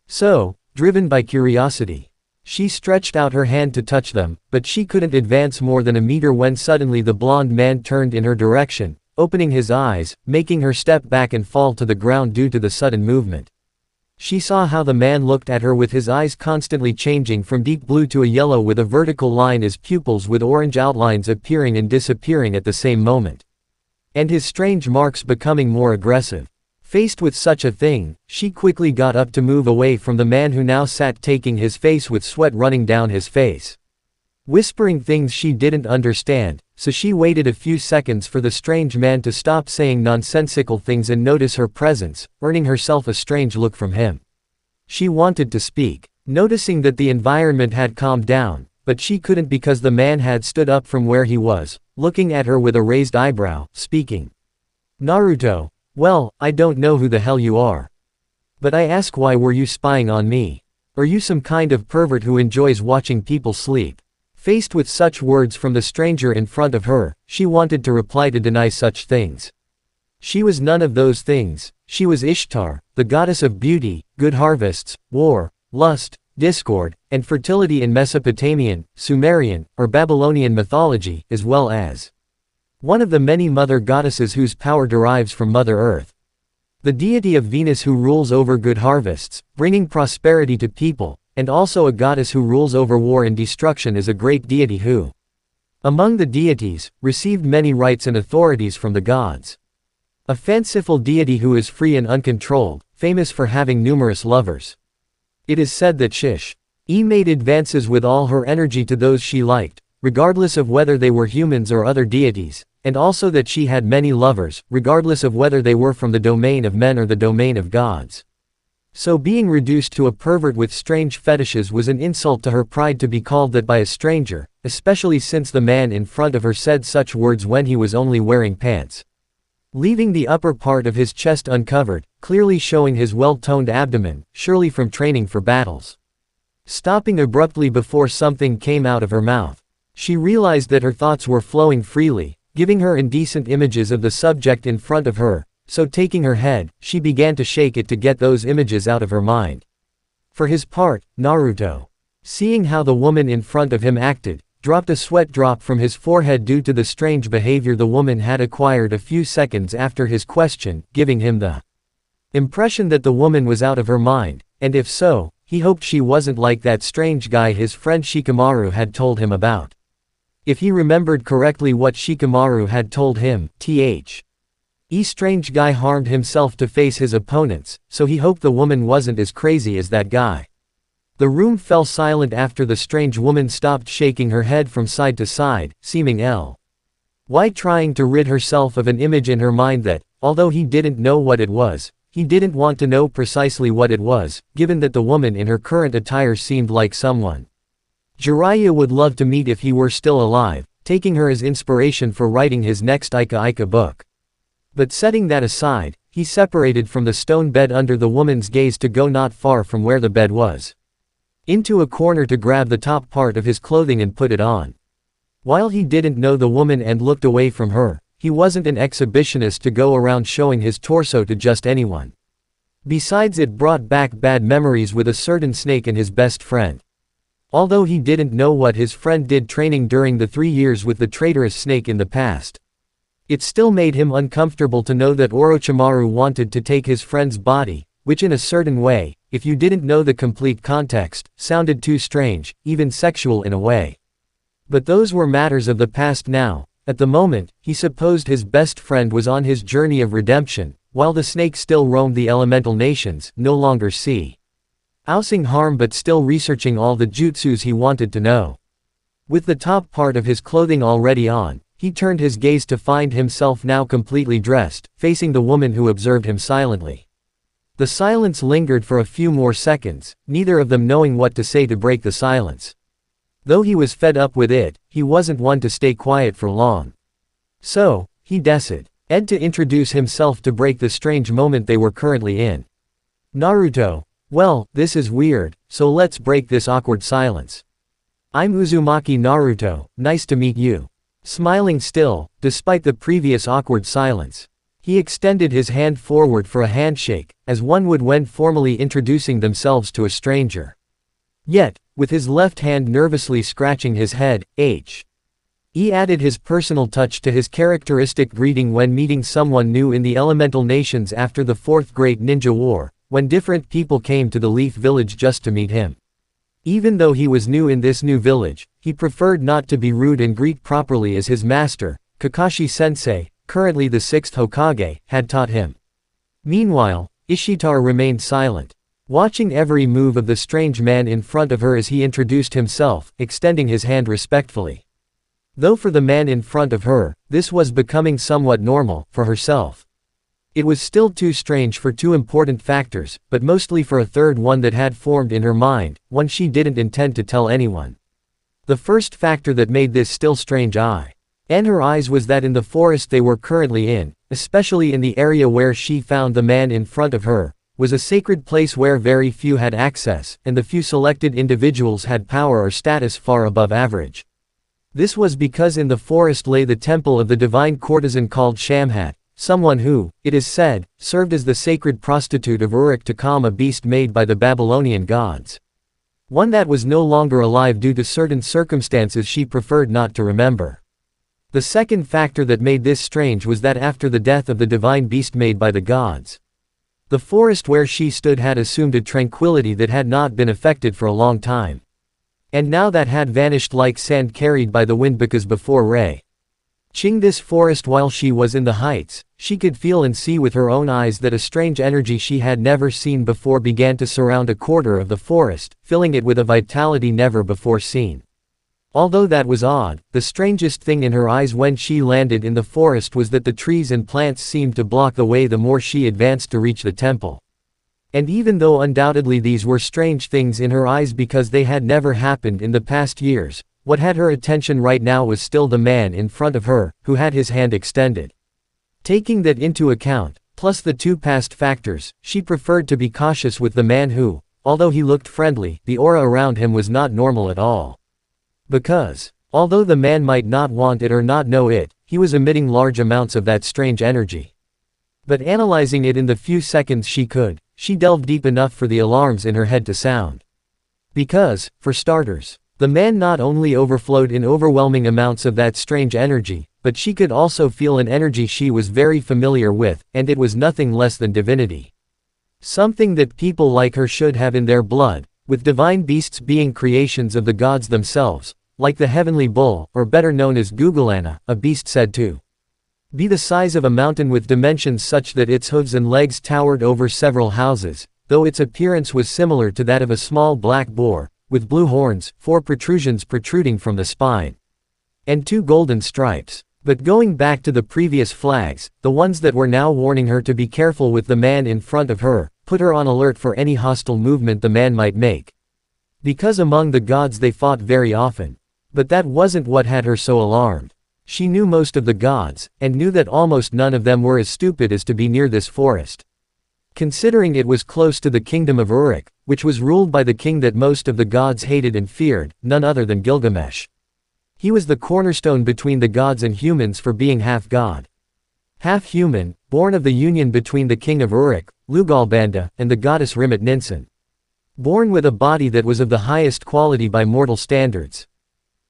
So, driven by curiosity, she stretched out her hand to touch them, but she couldn't advance more than a meter when suddenly the blonde man turned in her direction, opening his eyes, making her step back and fall to the ground due to the sudden movement. She saw how the man looked at her with his eyes constantly changing from deep blue to a yellow with a vertical line as pupils with orange outlines appearing and disappearing at the same moment. And his strange marks becoming more aggressive. Faced with such a thing, she quickly got up to move away from the man who now sat taking his face with sweat running down his face. Whispering things she didn't understand, so she waited a few seconds for the strange man to stop saying nonsensical things and notice her presence, earning herself a strange look from him. She wanted to speak, noticing that the environment had calmed down, but she couldn't because the man had stood up from where he was, looking at her with a raised eyebrow, speaking. Naruto, well, I don't know who the hell you are. But I ask, why were you spying on me? Are you some kind of pervert who enjoys watching people sleep? Faced with such words from the stranger in front of her, she wanted to reply to deny such things. She was none of those things. She was Ishtar, the goddess of beauty, good harvests, war, lust, discord, and fertility in Mesopotamian, Sumerian, or Babylonian mythology, as well as one of the many mother goddesses whose power derives from Mother Earth. The deity of Venus who rules over good harvests, bringing prosperity to people, and also a goddess who rules over war and destruction is a great deity who, among the deities, received many rights and authorities from the gods. A fanciful deity who is free and uncontrolled, famous for having numerous lovers. It is said that Shish, Made advances with all her energy to those she liked, regardless of whether they were humans or other deities, and also that she had many lovers, regardless of whether they were from the domain of men or the domain of gods. So being reduced to a pervert with strange fetishes was an insult to her pride to be called that by a stranger, especially since the man in front of her said such words when he was only wearing pants, leaving the upper part of his chest uncovered, clearly showing his well-toned abdomen, surely from training for battles. Stopping abruptly before something came out of her mouth. She realized that her thoughts were flowing freely, giving her indecent images of the subject in front of her, so taking her head, she began to shake it to get those images out of her mind. For his part, Naruto, seeing how the woman in front of him acted, dropped a sweat drop from his forehead due to the strange behavior the woman had acquired a few seconds after his question, giving him the impression that the woman was out of her mind, and if so, he hoped she wasn't like that strange guy his friend Shikamaru had told him about. If he remembered correctly what Shikamaru had told him, strange guy harmed himself to face his opponents, so he hoped the woman wasn't as crazy as that guy. The room fell silent after the strange woman stopped shaking her head from side to side, seeming trying to rid herself of an image in her mind that, although he didn't know what it was, he didn't want to know precisely what it was, given that the woman in her current attire seemed like someone Jiraiya would love to meet if he were still alive, taking her as inspiration for writing his next Ika book. But setting that aside, he separated from the stone bed under the woman's gaze to go not far from where the bed was, into a corner to grab the top part of his clothing and put it on. While he didn't know the woman and looked away from her, he wasn't an exhibitionist to go around showing his torso to just anyone. Besides, it brought back bad memories with a certain snake and his best friend. Although he didn't know what his friend did training during the 3 years with the traitorous snake in the past, it still made him uncomfortable to know that Orochimaru wanted to take his friend's body, which in a certain way, if you didn't know the complete context, sounded too strange, even sexual in a way. But those were matters of the past now. At the moment, he supposed his best friend was on his journey of redemption, while the snake still roamed the elemental nations, no longer causing harm but still researching all the jutsus he wanted to know. With the top part of his clothing already on, he turned his gaze to find himself now completely dressed, facing the woman who observed him silently. The silence lingered for a few more seconds, neither of them knowing what to say to break the silence. Though he was fed up with it, he wasn't one to stay quiet for long. So, he decided to introduce himself to break the strange moment they were currently in. Naruto, well, this is weird, so let's break this awkward silence. I'm Uzumaki Naruto, nice to meet you. Smiling still, despite the previous awkward silence, he extended his hand forward for a handshake, as one would when formally introducing themselves to a stranger. Yet, with his left hand nervously scratching his head, he added his personal touch to his characteristic greeting when meeting someone new in the elemental nations after the Fourth Great Ninja War, when different people came to the Leaf Village just to meet him. Even though he was new in this new village, he preferred not to be rude and greet properly as his master, Kakashi-sensei, currently the 6th Hokage, had taught him. Meanwhile, Ishitara remained silent, watching every move of the strange man in front of her as he introduced himself, extending his hand respectfully. Though for the man in front of her, this was becoming somewhat normal, for herself, it was still too strange for 2 important factors, but mostly for a third one that had formed in her mind, one she didn't intend to tell anyone. The first factor that made this still strange in her eyes was that in the forest they were currently in, especially in the area where she found the man in front of her, was a sacred place where very few had access, and the few selected individuals had power or status far above average. This was because in the forest lay the temple of the divine courtesan called Shamhat, someone who, it is said, served as the sacred prostitute of Uruk to calm a beast made by the Babylonian gods. One that was no longer alive due to certain circumstances she preferred not to remember. The second factor that made this strange was that after the death of the divine beast made by the gods, the forest where she stood had assumed a tranquility that had not been affected for a long time. And now that had vanished like sand carried by the wind because before Ching this forest while she was in the heights, she could feel and see with her own eyes that a strange energy she had never seen before began to surround a quarter of the forest, filling it with a vitality never before seen. Although that was odd, the strangest thing in her eyes when she landed in the forest was that the trees and plants seemed to block the way the more she advanced to reach the temple. And even though undoubtedly these were strange things in her eyes because they had never happened in the past years, what had her attention right now was still the man in front of her, who had his hand extended. Taking that into account, plus the two past factors, she preferred to be cautious with the man who, although he looked friendly, the aura around him was not normal at all. Because, although the man might not want it or not know it, he was emitting large amounts of that strange energy. But analyzing it in the few seconds she could, she delved deep enough for the alarms in her head to sound. Because, for starters, the man not only overflowed in overwhelming amounts of that strange energy, but she could also feel an energy she was very familiar with, and it was nothing less than divinity. Something that people like her should have in their blood, with divine beasts being creations of the gods themselves, like the heavenly bull, or better known as Gugulana, a beast said to be the size of a mountain with dimensions such that its hooves and legs towered over several houses, though its appearance was similar to that of a small black boar, with blue horns, 4 protrusions protruding from the spine, and 2 golden stripes. But going back to the previous flags, the ones that were now warning her to be careful with the man in front of her, put her on alert for any hostile movement the man might make. Because among the gods they fought very often. But that wasn't what had her so alarmed. She knew most of the gods, and knew that almost none of them were as stupid as to be near this forest. Considering it was close to the kingdom of Uruk, which was ruled by the king that most of the gods hated and feared, none other than Gilgamesh. He was the cornerstone between the gods and humans for being half god, half human, born of the union between the king of Uruk, Lugalbanda, and the goddess Rimmit Ninsun. Born with a body that was of the highest quality by mortal standards,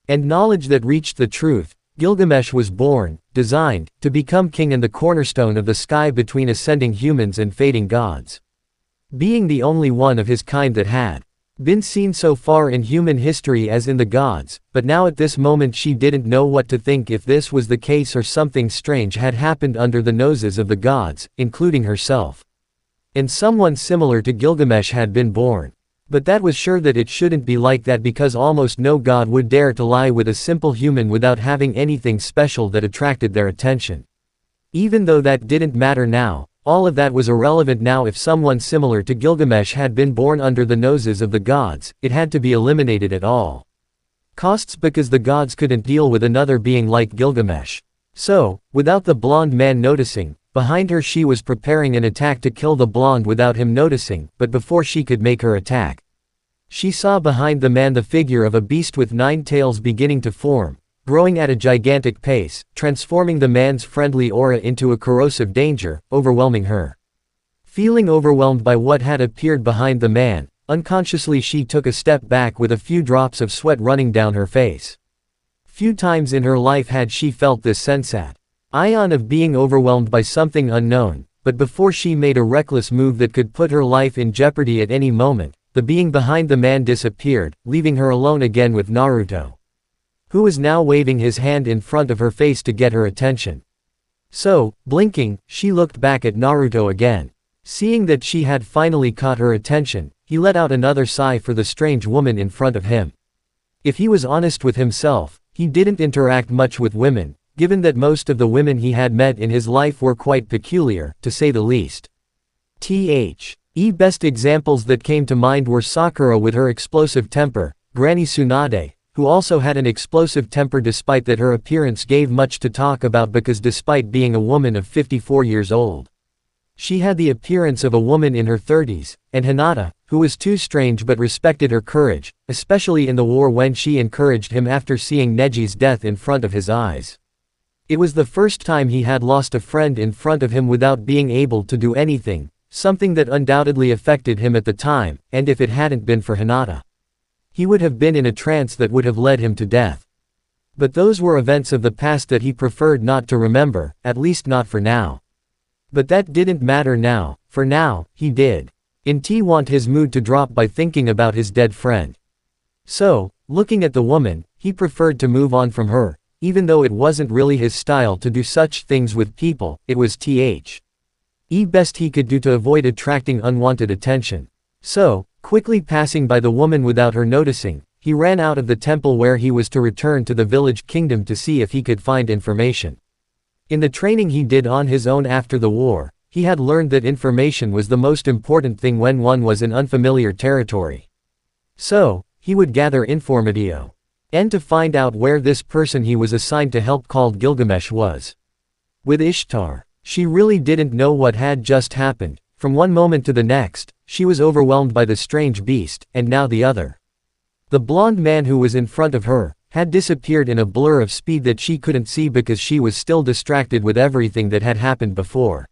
and knowledge that reached the truth, Gilgamesh was born, designed, to become king and the cornerstone of the sky between ascending humans and fading gods. Being the only one of his kind that had been seen so far in human history as in the gods, but now at this moment she didn't know what to think if this was the case or something strange had happened under the noses of the gods, including herself. And someone similar to Gilgamesh had been born. But that was sure that it shouldn't be like that because almost no god would dare to lie with a simple human without having anything special that attracted their attention. Even though that didn't matter now, all of that was irrelevant now. If someone similar to Gilgamesh had been born under the noses of the gods, it had to be eliminated at all costs because the gods couldn't deal with another being like Gilgamesh. So, without the blonde man noticing, behind her she was preparing an attack to kill the blonde without him noticing, but before she could make her attack, she saw behind the man the figure of a beast with 9 tails beginning to form, growing at a gigantic pace, transforming the man's friendly aura into a corrosive danger, overwhelming her. Feeling overwhelmed by what had appeared behind the man, unconsciously she took a step back with a few drops of sweat running down her face. Few times in her life had she felt this sensation of being overwhelmed by something unknown, but before she made a reckless move that could put her life in jeopardy at any moment, the being behind the man disappeared, leaving her alone again with Naruto, who was now waving his hand in front of her face to get her attention. So, blinking, she looked back at Naruto again. Seeing that she had finally caught her attention, he let out another sigh for the strange woman in front of him. If he was honest with himself, he didn't interact much with women, given that most of the women he had met in his life were quite peculiar, to say the least. Best examples that came to mind were Sakura with her explosive temper, Granny Tsunade, who also had an explosive temper despite that her appearance gave much to talk about because despite being a woman of 54 years old, she had the appearance of a woman in her 30s, and Hinata, who was too strange but respected her courage, especially in the war when she encouraged him after seeing Neji's death in front of his eyes. It was the first time he had lost a friend in front of him without being able to do anything, something that undoubtedly affected him at the time, and if it hadn't been for Hinata, he would have been in a trance that would have led him to death. But those were events of the past that he preferred not to remember, at least not for now. But that didn't matter now, for now, he did. Want his mood to drop by thinking about his dead friend. So, looking at the woman, he preferred to move on from her, even though it wasn't really his style to do such things with people, it was the best he could do to avoid attracting unwanted attention. So, quickly passing by the woman without her noticing, he ran out of the temple where he was to return to the village kingdom to see if he could find information. In the training he did on his own after the war, he had learned that information was the most important thing when one was in unfamiliar territory. So, he would gather informatio. And to find out where this person he was assigned to help called Gilgamesh was. With Ishtar, she really didn't know what had just happened. From one moment to the next, she was overwhelmed by the strange beast, and now the other. The blonde man who was in front of her had disappeared in a blur of speed that she couldn't see because she was still distracted with everything that had happened before.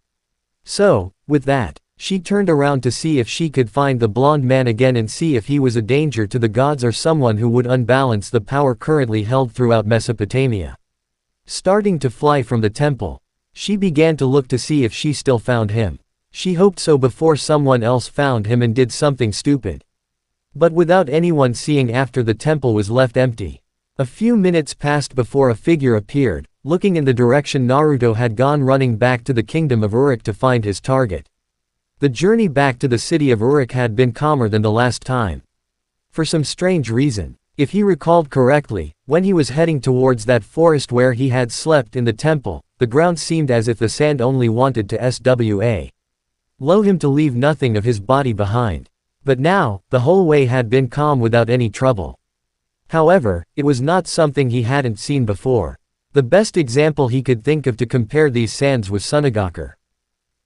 So, with that, she turned around to see if she could find the blonde man again and see if he was a danger to the gods or someone who would unbalance the power currently held throughout Mesopotamia. Starting to fly from the temple, she began to look to see if she still found him. She hoped so before someone else found him and did something stupid. But without anyone seeing after the temple was left empty. A few minutes passed before a figure appeared, looking in the direction Naruto had gone, running back to the kingdom of Uruk to find his target. The journey back to the city of Uruk had been calmer than the last time. For some strange reason, if he recalled correctly, when he was heading towards that forest where he had slept in the temple, the ground seemed as if the sand only wanted to allow him to leave nothing of his body behind. But now, the whole way had been calm without any trouble. However, it was not something he hadn't seen before. The best example he could think of to compare these sands was Sunagakure.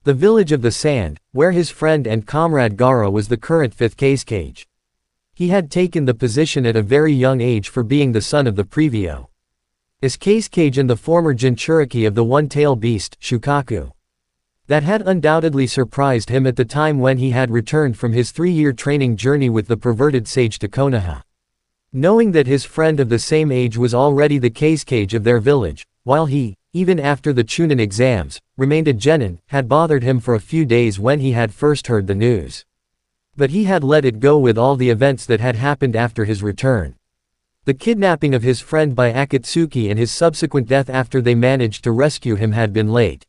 The village of the sand, where his friend and comrade Gaara was the current 5th Kazekage. He had taken the position at a very young age for being the son of the previo Kazekage and the former Jinchuriki of the one-tail beast, Shukaku. That had undoubtedly surprised him at the time when he had returned from his 3-year training journey with the perverted sage to Konoha. Knowing that his friend of the same age was already the Kazekage of their village, while he, even after the Chunin exams, remained a genin, had bothered him for a few days when he had first heard the news. But he had let it go with all the events that had happened after his return. The kidnapping of his friend by Akatsuki and his subsequent death after they managed to rescue him had been late.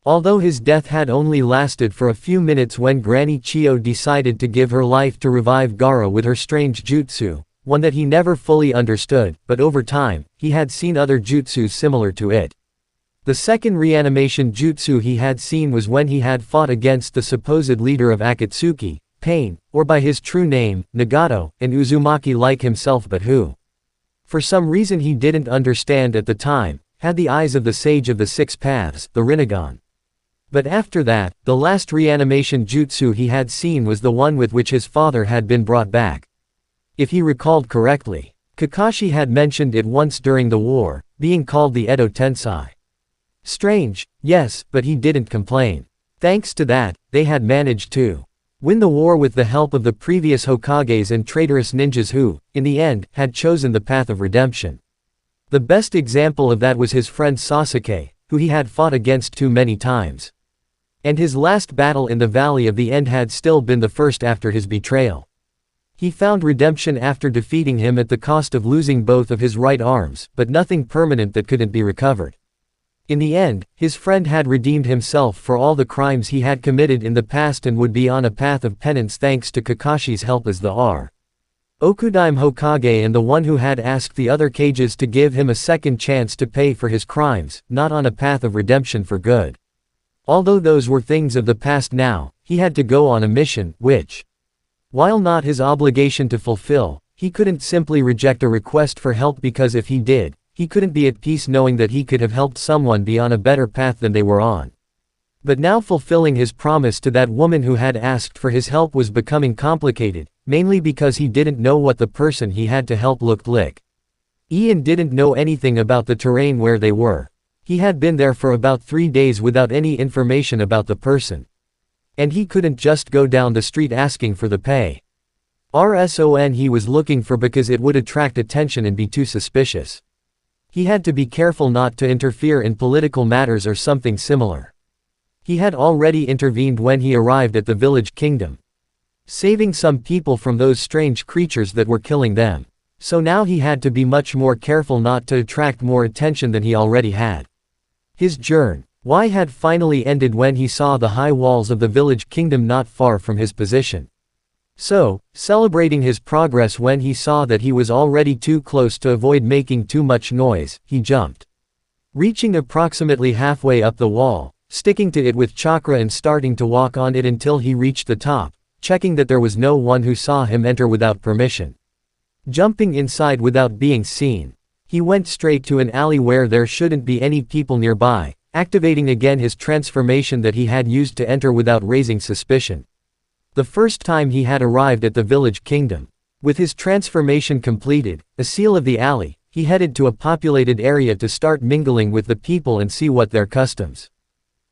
Although his death had only lasted for a few minutes when Granny Chio decided to give her life to revive Gaara with her strange jutsu, one that he never fully understood, but over time, he had seen other jutsus similar to it. The second reanimation jutsu he had seen was when he had fought against the supposed leader of Akatsuki, Pain, or by his true name, Nagato, an Uzumaki like himself but who, for some reason he didn't understand at the time, had the eyes of the Sage of the Six Paths, the Rinnegan. But after that, the last reanimation jutsu he had seen was the one with which his father had been brought back. If he recalled correctly, Kakashi had mentioned it once during the war, being called the Edo Tensai. Strange, yes, but he didn't complain. Thanks to that, they had managed to win the war with the help of the previous Hokages and traitorous ninjas who, in the end, had chosen the path of redemption. The best example of that was his friend Sasuke, who he had fought against too many times. And his last battle in the Valley of the End had still been the first after his betrayal. He found redemption after defeating him at the cost of losing both of his right arms, but nothing permanent that couldn't be recovered. In the end, his friend had redeemed himself for all the crimes he had committed in the past and would be on a path of penance thanks to Kakashi's help as the Okudime Hokage and the one who had asked the other Kages to give him a second chance to pay for his crimes, not on a path of redemption for good. Although those were things of the past now, he had to go on a mission, which, while not his obligation to fulfill, he couldn't simply reject a request for help because if he did, he couldn't be at peace knowing that he could have helped someone be on a better path than they were on. But now fulfilling his promise to that woman who had asked for his help was becoming complicated, mainly because he didn't know what the person he had to help looked like. Ian didn't know anything about the terrain where they were. He had been there for about 3 days without any information about the person. And he couldn't just go down the street asking for the pay. RSON he was looking for because it would attract attention and be too suspicious. He had to be careful not to interfere in political matters or something similar. He had already intervened when he arrived at the village kingdom, saving some people from those strange creatures that were killing them. So now he had to be much more careful not to attract more attention than he already had. His journey had finally ended when he saw the high walls of the village kingdom not far from his position. So, celebrating his progress when he saw that he was already too close to avoid making too much noise, he jumped. Reaching approximately halfway up the wall, sticking to it with chakra and starting to walk on it until he reached the top, checking that there was no one who saw him enter without permission. Jumping inside without being seen, he went straight to an alley where there shouldn't be any people nearby, activating again his transformation that he had used to enter without raising suspicion. The first time he had arrived at the village kingdom. With his transformation completed, a seal of the alley, he headed to a populated area to start mingling with the people and see what their customs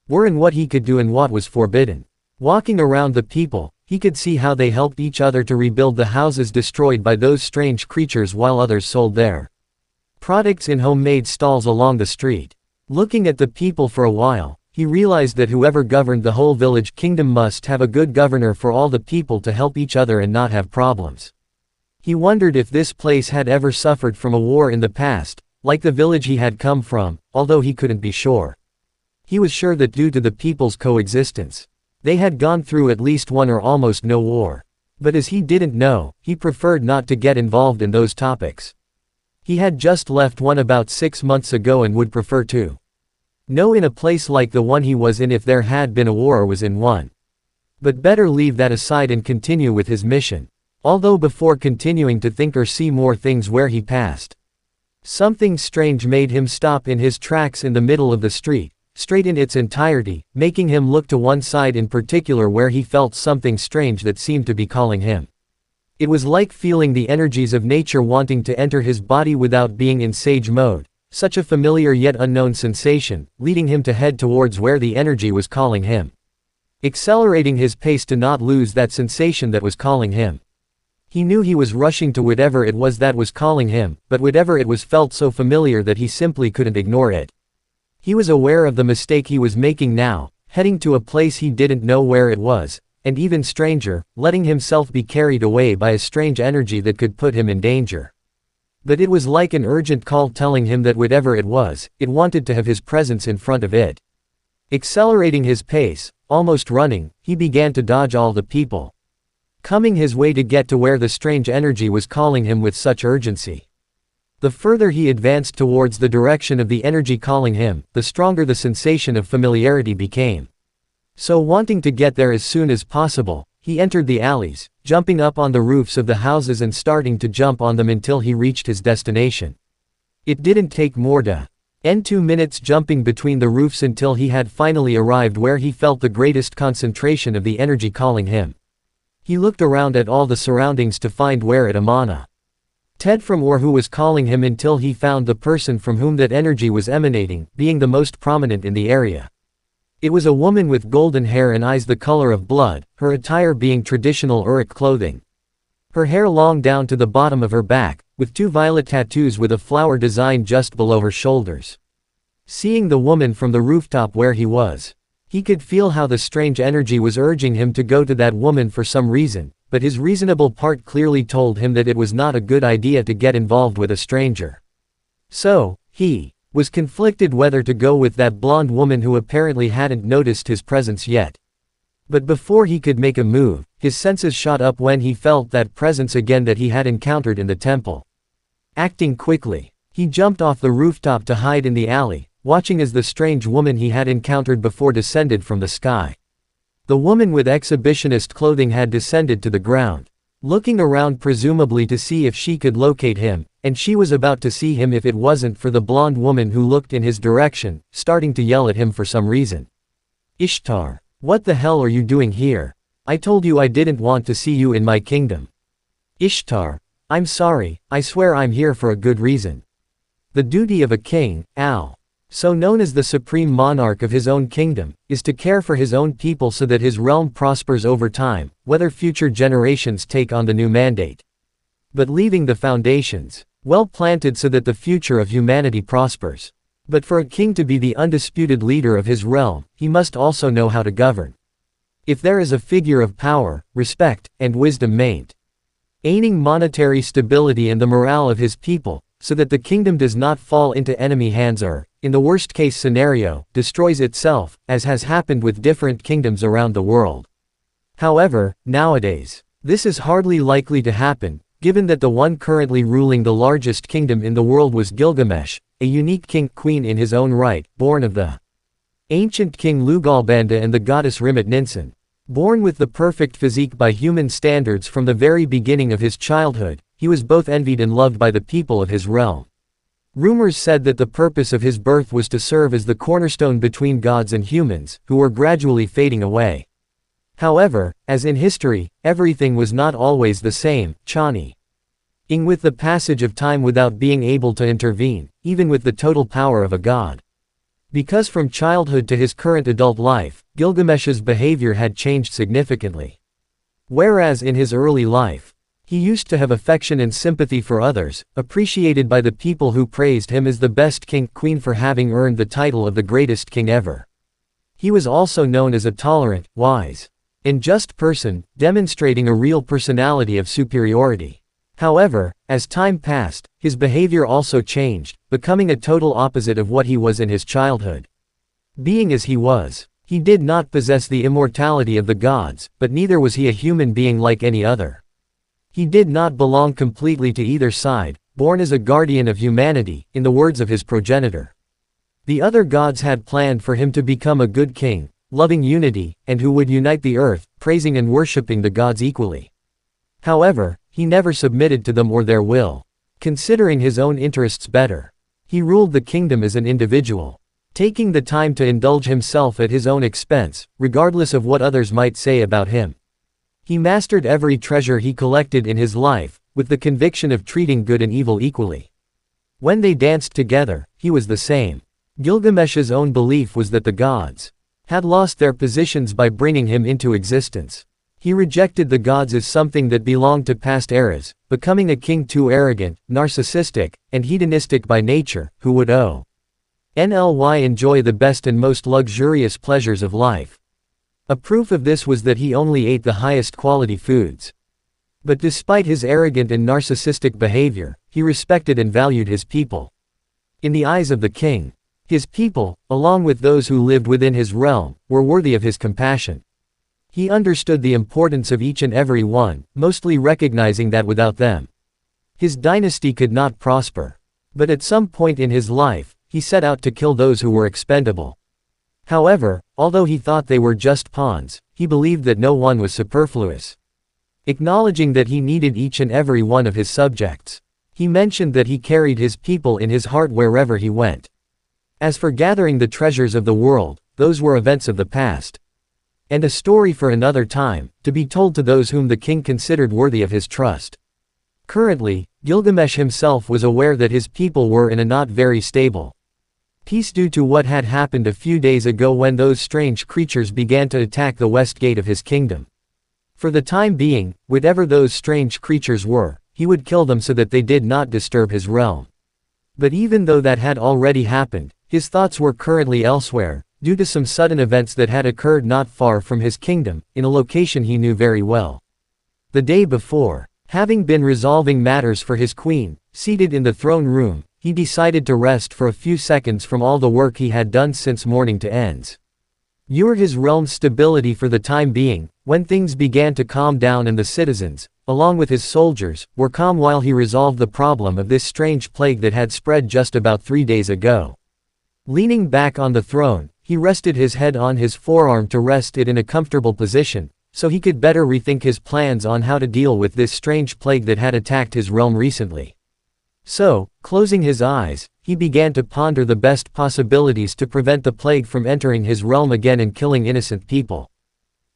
were and what he could do and what was forbidden. Walking around the people, he could see how they helped each other to rebuild the houses destroyed by those strange creatures while others sold their products in homemade stalls along the street. Looking at the people for a while, he realized that whoever governed the whole village kingdom must have a good governor for all the people to help each other and not have problems. He wondered if this place had ever suffered from a war in the past, like the village he had come from, although he couldn't be sure. He was sure that due to the people's coexistence, they had gone through at least one or almost no war. But as he didn't know, he preferred not to get involved in those topics. He had just left one about 6 months ago and would prefer to know in a place like the one he was in if there had been a war or was in one. But better leave that aside and continue with his mission. Although before continuing to think or see more things where he passed, something strange made him stop in his tracks in the middle of the street, straight in its entirety, making him look to one side in particular where he felt something strange that seemed to be calling him. It was like feeling the energies of nature wanting to enter his body without being in sage mode, such a familiar yet unknown sensation, leading him to head towards where the energy was calling him. Accelerating his pace to not lose that sensation that was calling him. He knew he was rushing to whatever it was that was calling him, but whatever it was felt so familiar that he simply couldn't ignore it. He was aware of the mistake he was making now, heading to a place he didn't know where it was, and even stranger, letting himself be carried away by a strange energy that could put him in danger. But it was like an urgent call telling him that whatever it was, it wanted to have his presence in front of it. Accelerating his pace, almost running, he began to dodge all the people coming his way to get to where the strange energy was calling him with such urgency. The further he advanced towards the direction of the energy calling him, the stronger the sensation of familiarity became. So wanting to get there as soon as possible, he entered the alleys, jumping up on the roofs of the houses and starting to jump on them until he reached his destination. It didn't take more than 2 minutes jumping between the roofs until he had finally arrived where he felt the greatest concentration of the energy calling him. He looked around at all the surroundings to find where it emana. Ted from or who was calling him until he found the person from whom that energy was emanating, being the most prominent in the area. It was a woman with golden hair and eyes the color of blood, her attire being traditional Uruk clothing. Her hair long down to the bottom of her back, with 2 violet tattoos with a flower design just below her shoulders. Seeing the woman from the rooftop where he was, he could feel how the strange energy was urging him to go to that woman for some reason, but his reasonable part clearly told him that it was not a good idea to get involved with a stranger. So, he was conflicted whether to go with that blonde woman who apparently hadn't noticed his presence yet. But before he could make a move, his senses shot up when he felt that presence again that he had encountered in the temple. Acting quickly, he jumped off the rooftop to hide in the alley, watching as the strange woman he had encountered before descended from the sky. The woman with exhibitionist clothing had descended to the ground, looking around presumably to see if she could locate him, and she was about to see him if it wasn't for the blonde woman who looked in his direction, starting to yell at him for some reason. "Ishtar, what the hell are you doing here? I told you I didn't want to see you in my kingdom." "Ishtar, I'm sorry, I swear I'm here for a good reason. The duty of a king, so known as the supreme monarch of his own kingdom, is to care for his own people so that his realm prospers over time, whether future generations take on the new mandate. But leaving the foundations well planted so that the future of humanity prospers. But for a king to be the undisputed leader of his realm, he must also know how to govern. If there is a figure of power, respect, and wisdom aiming monetary stability and the morale of his people, so that the kingdom does not fall into enemy hands or, in the worst-case scenario, destroys itself, as has happened with different kingdoms around the world. However, nowadays, this is hardly likely to happen, given that the one currently ruling the largest kingdom in the world was Gilgamesh, a unique king-queen in his own right, born of the ancient king Lugalbanda and the goddess Rimit Ninsun. Born with the perfect physique by human standards from the very beginning of his childhood, he was both envied and loved by the people of his realm. Rumors said that the purpose of his birth was to serve as the cornerstone between gods and humans, who were gradually fading away. However, as in history, everything was not always the same, ing with the passage of time without being able to intervene, even with the total power of a god. Because from childhood to his current adult life, Gilgamesh's behavior had changed significantly. Whereas in his early life, he used to have affection and sympathy for others, appreciated by the people who praised him as the best king-queen for having earned the title of the greatest king ever. He was also known as a tolerant, wise, and just person, demonstrating a real personality of superiority. However, as time passed, his behavior also changed, becoming a total opposite of what he was in his childhood. Being as he was, he did not possess the immortality of the gods, but neither was he a human being like any other. He did not belong completely to either side, born as a guardian of humanity, in the words of his progenitor. The other gods had planned for him to become a good king, loving unity, and who would unite the earth, praising and worshipping the gods equally. However, he never submitted to them or their will, considering his own interests better. He ruled the kingdom as an individual, taking the time to indulge himself at his own expense, regardless of what others might say about him. He mastered every treasure he collected in his life, with the conviction of treating good and evil equally. When they danced together, he was the same. Gilgamesh's own belief was that the gods had lost their positions by bringing him into existence. He rejected the gods as something that belonged to past eras, becoming a king too arrogant, narcissistic, and hedonistic by nature, who would only enjoy the best and most luxurious pleasures of life. A proof of this was that he only ate the highest quality foods. But despite his arrogant and narcissistic behavior, he respected and valued his people. In the eyes of the king, his people, along with those who lived within his realm, were worthy of his compassion. He understood the importance of each and every one, mostly recognizing that without them, his dynasty could not prosper. But at some point in his life, he set out to kill those who were expendable. However, although he thought they were just pawns, he believed that no one was superfluous. Acknowledging that he needed each and every one of his subjects, he mentioned that he carried his people in his heart wherever he went. As for gathering the treasures of the world, those were events of the past, and a story for another time, to be told to those whom the king considered worthy of his trust. Currently, Gilgamesh himself was aware that his people were in a not very stable peace due to what had happened a few days ago when those strange creatures began to attack the west gate of his kingdom. For the time being, whatever those strange creatures were, he would kill them so that they did not disturb his realm. But even though that had already happened, his thoughts were currently elsewhere, due to some sudden events that had occurred not far from his kingdom, in a location he knew very well. The day before, having been resolving matters for his queen, seated in the throne room, he decided to rest for a few seconds from all the work he had done since morning to ends. His realm's stability for the time being, when things began to calm down and the citizens, along with his soldiers, were calm while he resolved the problem of this strange plague that had spread just about 3 days ago. Leaning back on the throne, he rested his head on his forearm to rest it in a comfortable position, so he could better rethink his plans on how to deal with this strange plague that had attacked his realm recently. So, closing his eyes, he began to ponder the best possibilities to prevent the plague from entering his realm again and killing innocent people.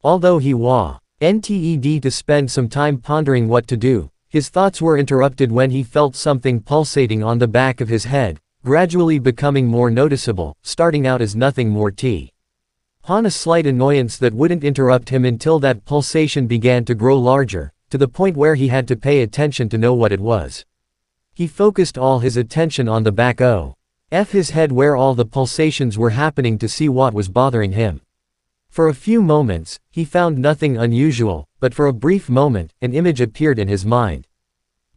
Although he wanted to spend some time pondering what to do, his thoughts were interrupted when he felt something pulsating on the back of his head, gradually becoming more noticeable, starting out as nothing more than a slight annoyance that wouldn't interrupt him until that pulsation began to grow larger, to the point where he had to pay attention to know what it was. He focused all his attention on the back of his head where all the pulsations were happening to see what was bothering him. For a few moments, he found nothing unusual, but for a brief moment, an image appeared in his mind.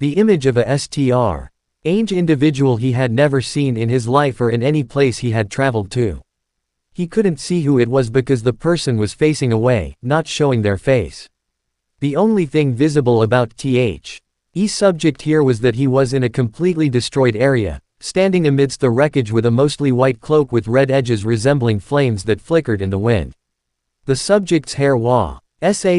The image of a strange individual he had never seen in his life or in any place he had traveled to. He couldn't see who it was because the person was facing away, not showing their face. The only thing visible about the subject here was that he was in a completely destroyed area, standing amidst the wreckage with a mostly white cloak with red edges resembling flames that flickered in the wind. The subject's hair was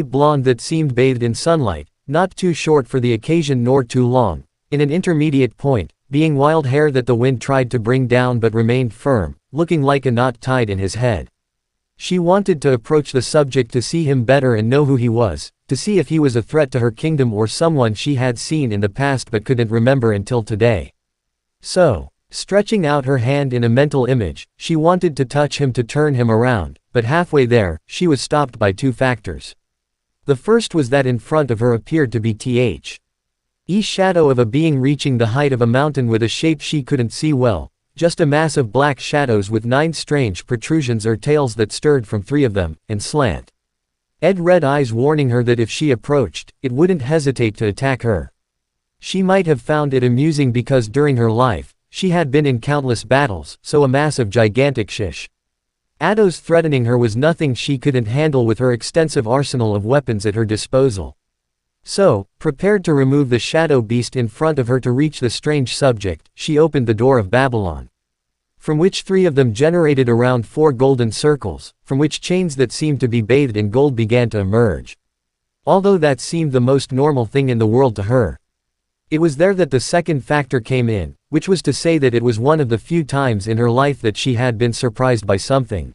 blonde that seemed bathed in sunlight, not too short for the occasion nor too long, in an intermediate point, being wild hair that the wind tried to bring down but remained firm, looking like a knot tied in his head. She wanted to approach the subject to see him better and know who he was, to see if he was a threat to her kingdom or someone she had seen in the past but couldn't remember until today. So, stretching out her hand in a mental image, she wanted to touch him to turn him around, but halfway there, she was stopped by two factors. The first was that in front of her appeared to be the shadow of a being reaching the height of a mountain with a shape she couldn't see well, just a mass of black shadows with 9 strange protrusions or tails that stirred from 3 of them, and slant red eyes warning her that if she approached, it wouldn't hesitate to attack her. She might have found it amusing because during her life, she had been in countless battles, so a mass of gigantic shadows threatening her was nothing she couldn't handle with her extensive arsenal of weapons at her disposal. So, prepared to remove the shadow beast in front of her to reach the strange subject, she opened the door of Babylon, from which 3 of them generated around 4 golden circles, from which chains that seemed to be bathed in gold began to emerge. Although that seemed the most normal thing in the world to her. It was there that the second factor came in, which was to say that it was one of the few times in her life that she had been surprised by something.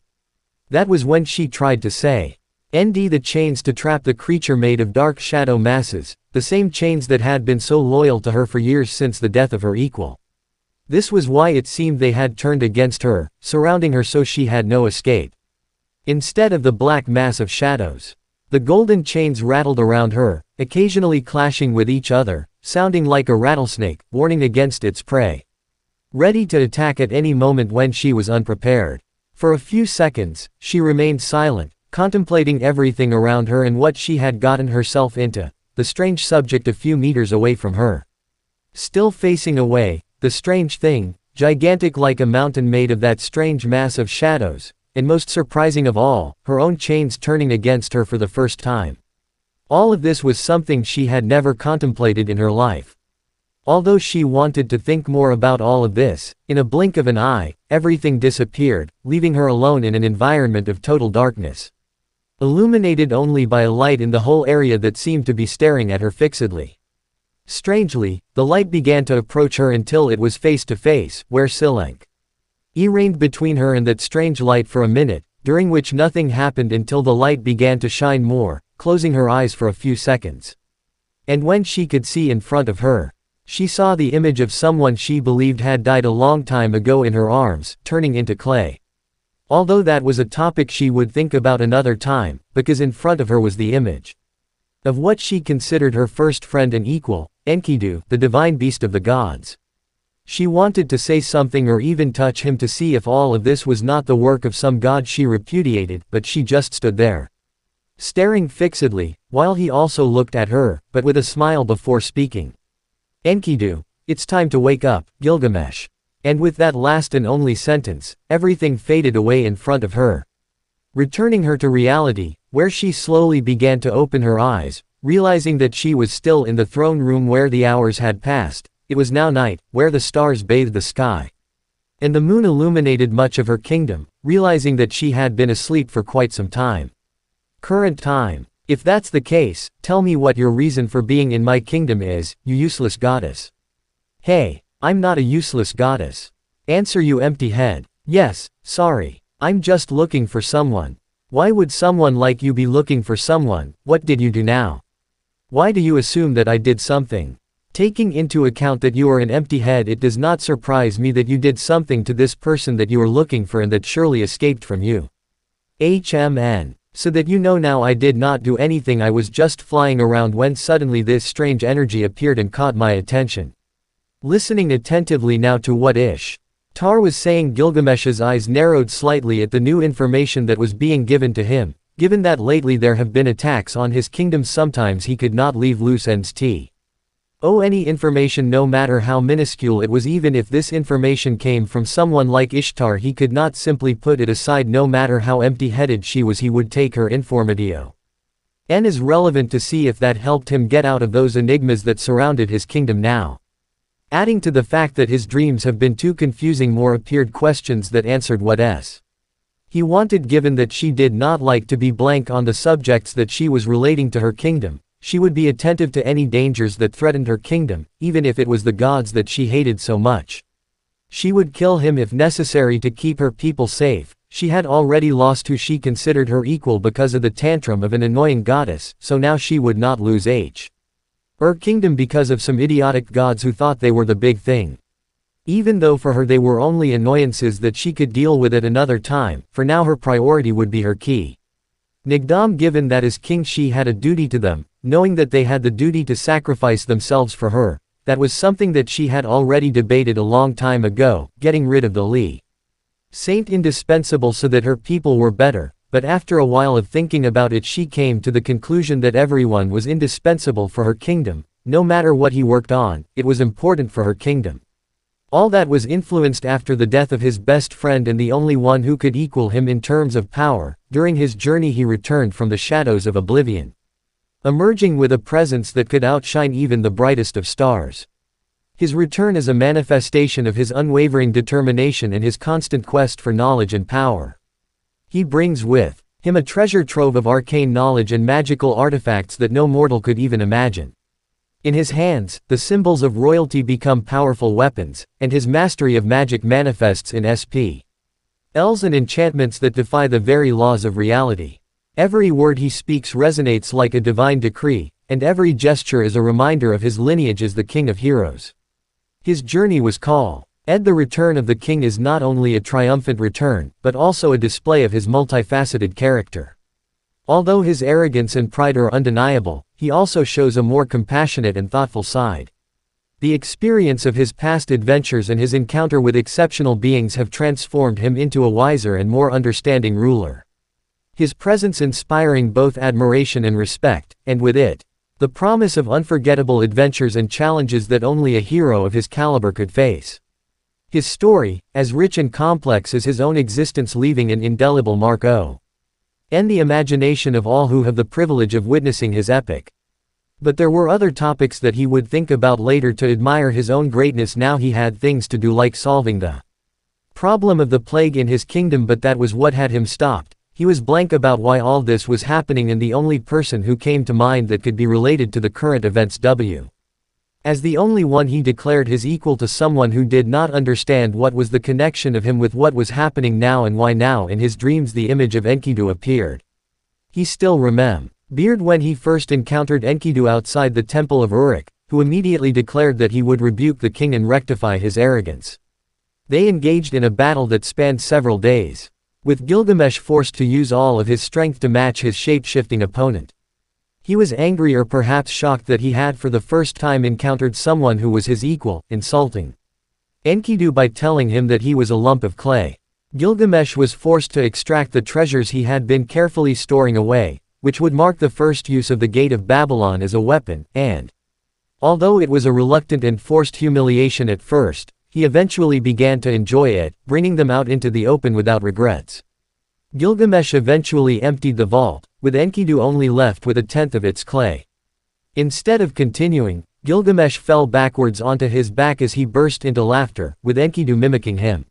That was when she tried to say, the chains to trap the creature made of dark shadow masses, the same chains that had been so loyal to her for years since the death of her equal. This was why it seemed they had turned against her, surrounding her so she had no escape. Instead of the black mass of shadows, the golden chains rattled around her, occasionally clashing with each other, sounding like a rattlesnake, warning against its prey, ready to attack at any moment when she was unprepared. For a few seconds, she remained silent, contemplating everything around her and what she had gotten herself into, the strange subject a few meters away from her. Still facing away, the strange thing, gigantic like a mountain made of that strange mass of shadows, and most surprising of all, her own chains turning against her for the first time. All of this was something she had never contemplated in her life. Although she wanted to think more about all of this, in a blink of an eye, everything disappeared, leaving her alone in an environment of total darkness, illuminated only by a light in the whole area that seemed to be staring at her fixedly. Strangely, the light began to approach her until it was face to face, where Enkidu reigned between her and that strange light for a minute, during which nothing happened until the light began to shine more, closing her eyes for a few seconds. And when she could see in front of her, she saw the image of someone she believed had died a long time ago in her arms, turning into clay. Although that was a topic she would think about another time, because in front of her was the image of what she considered her first friend and equal, Enkidu, the divine beast of the gods. She wanted to say something or even touch him to see if all of this was not the work of some god she repudiated, but she just stood there, staring fixedly, while he also looked at her, but with a smile before speaking. Enkidu, it's time to wake up, Gilgamesh. And with that last and only sentence, everything faded away in front of her, returning her to reality, where she slowly began to open her eyes, realizing that she was still in the throne room where the hours had passed. It was now night, where the stars bathed the sky, and the moon illuminated much of her kingdom, realizing that she had been asleep for quite some time. Current time. If that's the case, tell me what your reason for being in my kingdom is, you useless goddess. Hey, I'm not a useless goddess. Answer, you empty head. Yes, sorry. I'm just looking for someone. Why would someone like you be looking for someone? What did you do now? Why do you assume that I did something? Taking into account that you are an empty head, it does not surprise me that you did something to this person that you are looking for and that surely escaped from you. So that you know now, I did not do anything. I was just flying around when suddenly this strange energy appeared and caught my attention. Listening attentively now to what Tar was saying, Gilgamesh's eyes narrowed slightly at the new information that was being given to him. given that lately there have been attacks on his kingdom. Sometimes he could not leave loose ends any information, no matter how minuscule it was. Even if this information came from someone like Ishtar, he could not simply put it aside. No matter how empty-headed she was, he would take her informatio N is relevant to see if that helped him get out of those enigmas that surrounded his kingdom now. Adding to the fact that his dreams have been too confusing, more appeared questions that answered what he wanted. Given that she did not like to be blank on the subjects that she was relating to her kingdom, she would be attentive to any dangers that threatened her kingdom, even if it was the gods that she hated so much. She would kill him if necessary to keep her people safe. She had already lost who she considered her equal because of the tantrum of an annoying goddess, so now she would not lose her kingdom because of some idiotic gods who thought they were the big thing. Even though for her they were only annoyances that she could deal with at another time, for now her priority would be her kingdom. Given that as king she had a duty to them, knowing that they had the duty to sacrifice themselves for her. That was something that she had already debated a long time ago, getting rid of the saint indispensable so that her people were better. But after a while of thinking about it, she came to the conclusion that everyone was indispensable for her kingdom. No matter what he worked on, it was important for her kingdom. All that was influenced after the death of his best friend and the only one who could equal him in terms of power. During his journey he returned from the shadows of oblivion, emerging with a presence that could outshine even the brightest of stars. His return is a manifestation of his unwavering determination and his constant quest for knowledge and power. He brings with him a treasure trove of arcane knowledge and magical artifacts that no mortal could even imagine. In his hands, the symbols of royalty become powerful weapons, and his mastery of magic manifests in spells and enchantments that defy the very laws of reality. Every word he speaks resonates like a divine decree, and every gesture is a reminder of his lineage as the king of heroes. His journey was called The Return of the King is not only a triumphant return, but also a display of his multifaceted character. Although his arrogance and pride are undeniable, he also shows a more compassionate and thoughtful side. The experience of his past adventures and his encounter with exceptional beings have transformed him into a wiser and more understanding ruler. His presence inspiring both admiration and respect, and with it, the promise of unforgettable adventures and challenges that only a hero of his caliber could face. His story, as rich and complex as his own existence, leaving an indelible mark in the imagination of all who have the privilege of witnessing his epic. But there were other topics that he would think about later to admire his own greatness. Now he had things to do, like solving the problem of the plague in his kingdom, but that was what had him stopped. He was blank about why all this was happening, and the only person who came to mind that could be related to the current events as the only one, he declared his equal to someone who did not understand what was the connection of him with what was happening now and why now. In his dreams the image of Enkidu appeared. He still remembered when he first encountered Enkidu outside the temple of Uruk, who immediately declared that he would rebuke the king and rectify his arrogance. They engaged in a battle that spanned several days, with Gilgamesh forced to use all of his strength to match his shape-shifting opponent. He was angry, or perhaps shocked, that he had for the first time encountered someone who was his equal, insulting Enkidu by telling him that he was a lump of clay. Gilgamesh was forced to extract the treasures he had been carefully storing away, which would mark the first use of the Gate of Babylon as a weapon, and although it was a reluctant and forced humiliation at first, he eventually began to enjoy it, bringing them out into the open without regrets. Gilgamesh eventually emptied the vault, with Enkidu only left with a tenth of its clay. Instead of continuing, Gilgamesh fell backwards onto his back as he burst into laughter, with Enkidu mimicking him.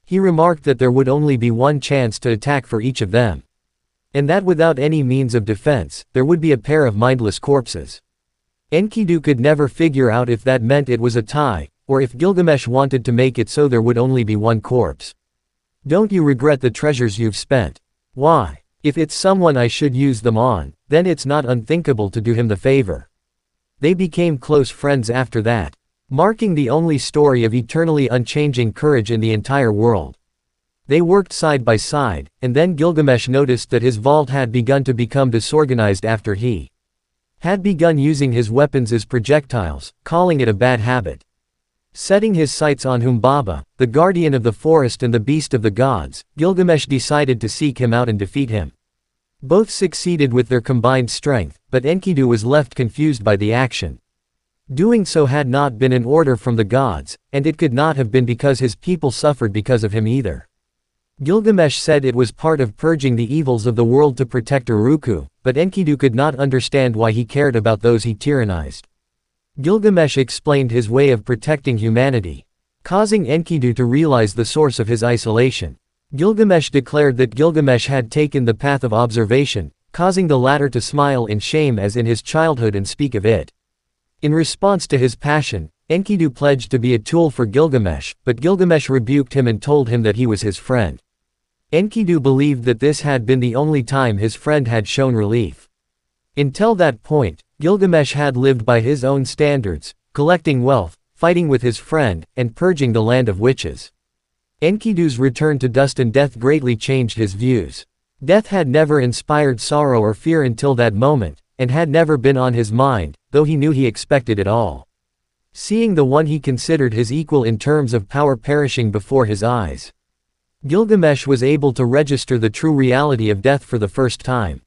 He remarked that there would only be one chance to attack for each of them, and that without any means of defense, there would be a pair of mindless corpses. Enkidu could never figure out if that meant it was a tie, or if Gilgamesh wanted to make it so there would only be one corpse. Don't you regret the treasures you've spent? Why? If it's someone I should use them on, then it's not unthinkable to do him the favor. They became close friends after that, marking the only story of eternally unchanging courage in the entire world. They worked side by side, and then Gilgamesh noticed that his vault had begun to become disorganized after he had begun using his weapons as projectiles, calling it a bad habit. Setting his sights on Humbaba, the guardian of the forest and the beast of the gods, Gilgamesh decided to seek him out and defeat him. Both succeeded with their combined strength, but Enkidu was left confused by the action. Doing so had not been an order from the gods, and it could not have been because his people suffered because of him either. Gilgamesh said it was part of purging the evils of the world to protect Urukku, but Enkidu could not understand why he cared about those he tyrannized. Gilgamesh explained his way of protecting humanity, causing Enkidu to realize the source of his isolation. Gilgamesh declared that Gilgamesh had taken the path of observation, causing the latter to smile in shame as in his childhood and speak of it. In response to his passion, Enkidu pledged to be a tool for Gilgamesh, but Gilgamesh rebuked him and told him that he was his friend. Enkidu believed that this had been the only time his friend had shown relief. Until that point, Gilgamesh had lived by his own standards, collecting wealth, fighting with his friend, and purging the land of witches. Enkidu's return to dust and death greatly changed his views. Death had never inspired sorrow or fear until that moment, and had never been on his mind, though he knew he expected it all. Seeing the one he considered his equal in terms of power perishing before his eyes, Gilgamesh was able to register the true reality of death for the first time.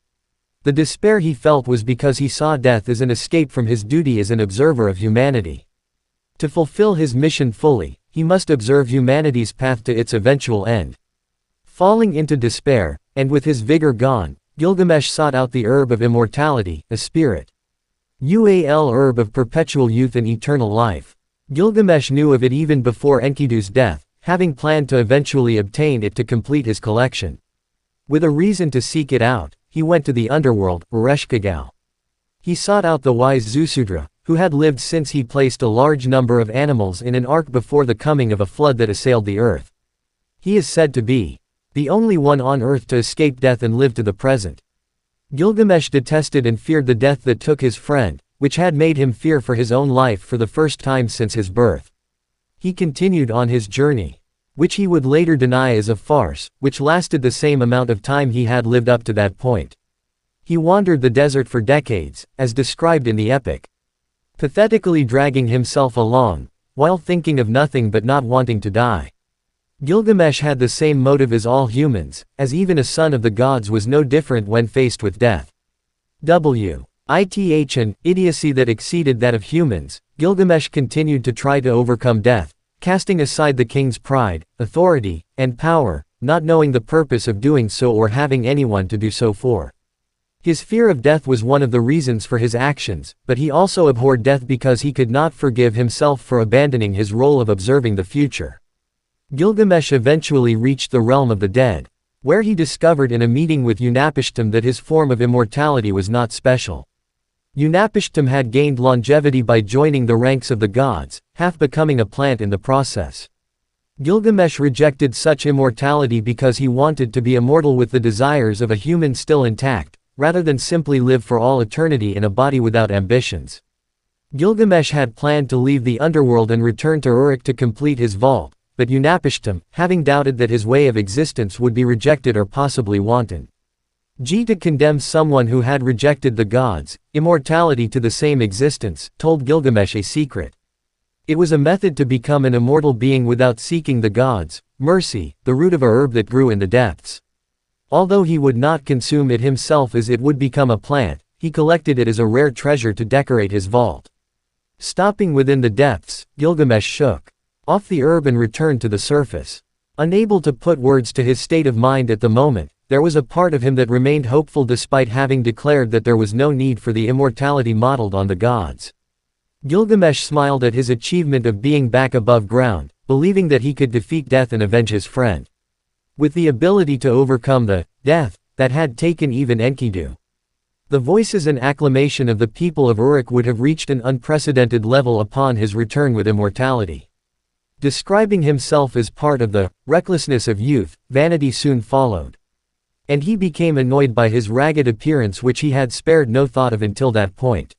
The despair he felt was because he saw death as an escape from his duty as an observer of humanity. To fulfill his mission fully, he must observe humanity's path to its eventual end. Falling into despair, and with his vigor gone, Gilgamesh sought out the herb of immortality, a spirit. Herb of perpetual youth and eternal life. Gilgamesh knew of it even before Enkidu's death, having planned to eventually obtain it to complete his collection. With a reason to seek it out, he went to the underworld, Ereshkigal. He sought out the wise Zusudra, who had lived since he placed a large number of animals in an ark before the coming of a flood that assailed the earth. He is said to be the only one on earth to escape death and live to the present. Gilgamesh detested and feared the death that took his friend, which had made him fear for his own life for the first time since his birth. He continued on his journey, which he would later deny as a farce, which lasted the same amount of time he had lived up to that point. He wandered the desert for decades, as described in the epic, pathetically dragging himself along, while thinking of nothing but not wanting to die. Gilgamesh had the same motive as all humans, as even a son of the gods was no different when faced with death. An idiocy that exceeded that of humans, Gilgamesh continued to try to overcome death, casting aside the king's pride, authority, and power, not knowing the purpose of doing so or having anyone to do so for. His fear of death was one of the reasons for his actions, but he also abhorred death because he could not forgive himself for abandoning his role of observing the future. Gilgamesh eventually reached the realm of the dead, where he discovered in a meeting with Unapishtim that his form of immortality was not special. Unapishtim had gained longevity by joining the ranks of the gods, half becoming a plant in the process. Gilgamesh rejected such immortality because he wanted to be immortal with the desires of a human still intact, rather than simply live for all eternity in a body without ambitions. Gilgamesh had planned to leave the underworld and return to Uruk to complete his vault, but Unapishtim, having doubted that his way of existence would be rejected or possibly wanton. To condemn someone who had rejected the gods' immortality to the same existence, told Gilgamesh a secret. It was a method to become an immortal being without seeking the gods' mercy, the root of a herb that grew in the depths. Although he would not consume it himself as it would become a plant, he collected it as a rare treasure to decorate his vault. Stopping within the depths, Gilgamesh shook off the herb and returned to the surface. Unable to put words to his state of mind at the moment, there was a part of him that remained hopeful despite having declared that there was no need for the immortality modeled on the gods. Gilgamesh smiled at his achievement of being back above ground, believing that he could defeat death and avenge his friend. With the ability to overcome the death that had taken even Enkidu. The voices and acclamation of the people of Uruk would have reached an unprecedented level upon his return with immortality. Describing himself as part of the recklessness of youth, vanity soon followed. And he became annoyed by his ragged appearance which he had spared no thought of until that point.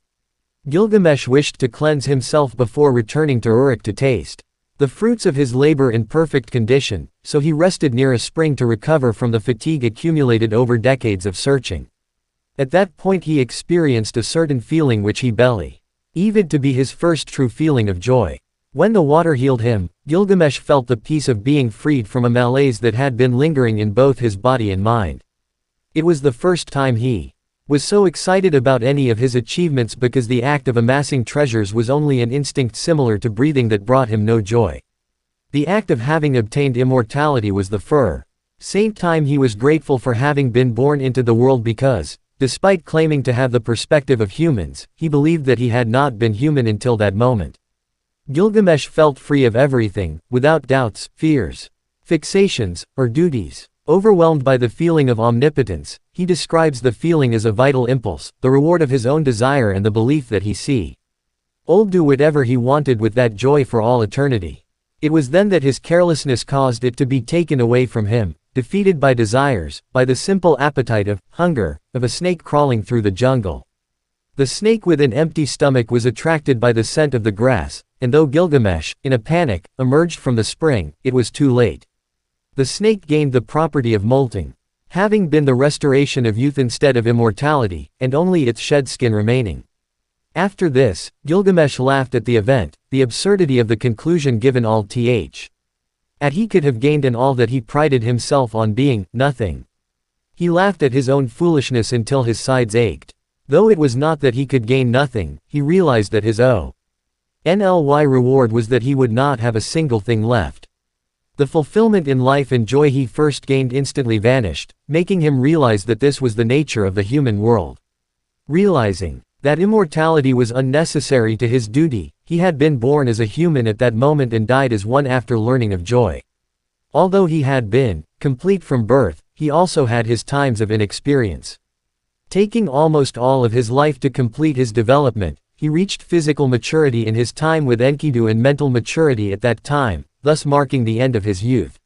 Gilgamesh wished to cleanse himself before returning to Uruk to taste the fruits of his labor in perfect condition, so he rested near a spring to recover from the fatigue accumulated over decades of searching. At that point he experienced a certain feeling which he believed to be his first true feeling of joy. When the water healed him, Gilgamesh felt the peace of being freed from a malaise that had been lingering in both his body and mind. It was the first time he was so excited about any of his achievements because the act of amassing treasures was only an instinct similar to breathing that brought him no joy. The act of having obtained immortality was the same time he was grateful for having been born into the world because, despite claiming to have the perspective of humans, he believed that he had not been human until that moment. Gilgamesh felt free of everything, without doubts, fears, fixations, or duties. Overwhelmed by the feeling of omnipotence, he describes the feeling as a vital impulse, the reward of his own desire and the belief that he'll do whatever he wanted with that joy for all eternity. It was then that his carelessness caused it to be taken away from him, defeated by desires, by the simple appetite of hunger, of a snake crawling through the jungle. The snake with an empty stomach was attracted by the scent of the grass, and though Gilgamesh, in a panic, emerged from the spring, it was too late. The snake gained the property of molting, having been the restoration of youth instead of immortality, and only its shed skin remaining. After this, Gilgamesh laughed at the event, the absurdity of the conclusion given he could have gained and all that he prided himself on being, nothing. He laughed at his own foolishness until his sides ached. Though it was not that he could gain nothing, he realized that his only reward was that he would not have a single thing left. The fulfillment in life and joy he first gained instantly vanished, making him realize that this was the nature of the human world. Realizing that immortality was unnecessary to his duty, he had been born as a human at that moment and died as one after learning of joy. Although he had been complete from birth, he also had his times of inexperience. Taking almost all of his life to complete his development, he reached physical maturity in his time with Enkidu and mental maturity at that time, thus marking the end of his youth.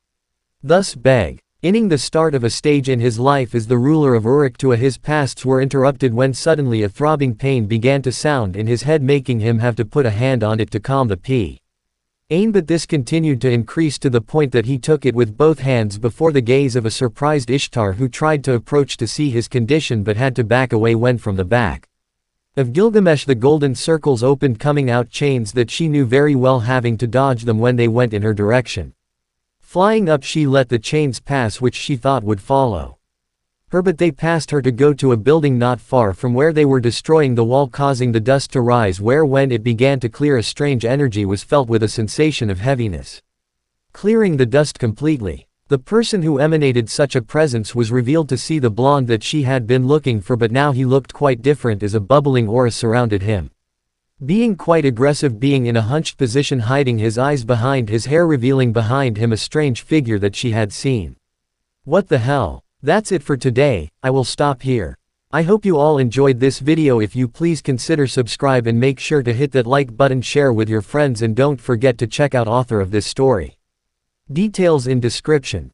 Thus beginning the start of a stage in his life as the ruler of Uruk-tua. His pasts were interrupted when suddenly a throbbing pain began to sound in his head, making him have to put a hand on it to calm the pain. But this continued to increase to the point that he took it with both hands before the gaze of a surprised Ishtar who tried to approach to see his condition but had to back away when from the back of Gilgamesh the golden circles opened, coming out chains that she knew very well, having to dodge them when they went in her direction. Flying up, she let the chains pass which she thought would follow her, but they passed her to go to a building not far from where they were, destroying the wall, causing the dust to rise, where when it began to clear a strange energy was felt with a sensation of heaviness. Clearing the dust completely, the person who emanated such a presence was revealed to see the blonde that she had been looking for, but now he looked quite different as a bubbling aura surrounded him. Being quite aggressive, being in a hunched position, hiding his eyes behind his hair, revealing behind him a strange figure that she had seen. What the hell? That's it for today, I will stop here. I hope you all enjoyed this video. If you please consider subscribe and make sure to hit that like button, share with your friends, and don't forget to check out author of this story. Details in description.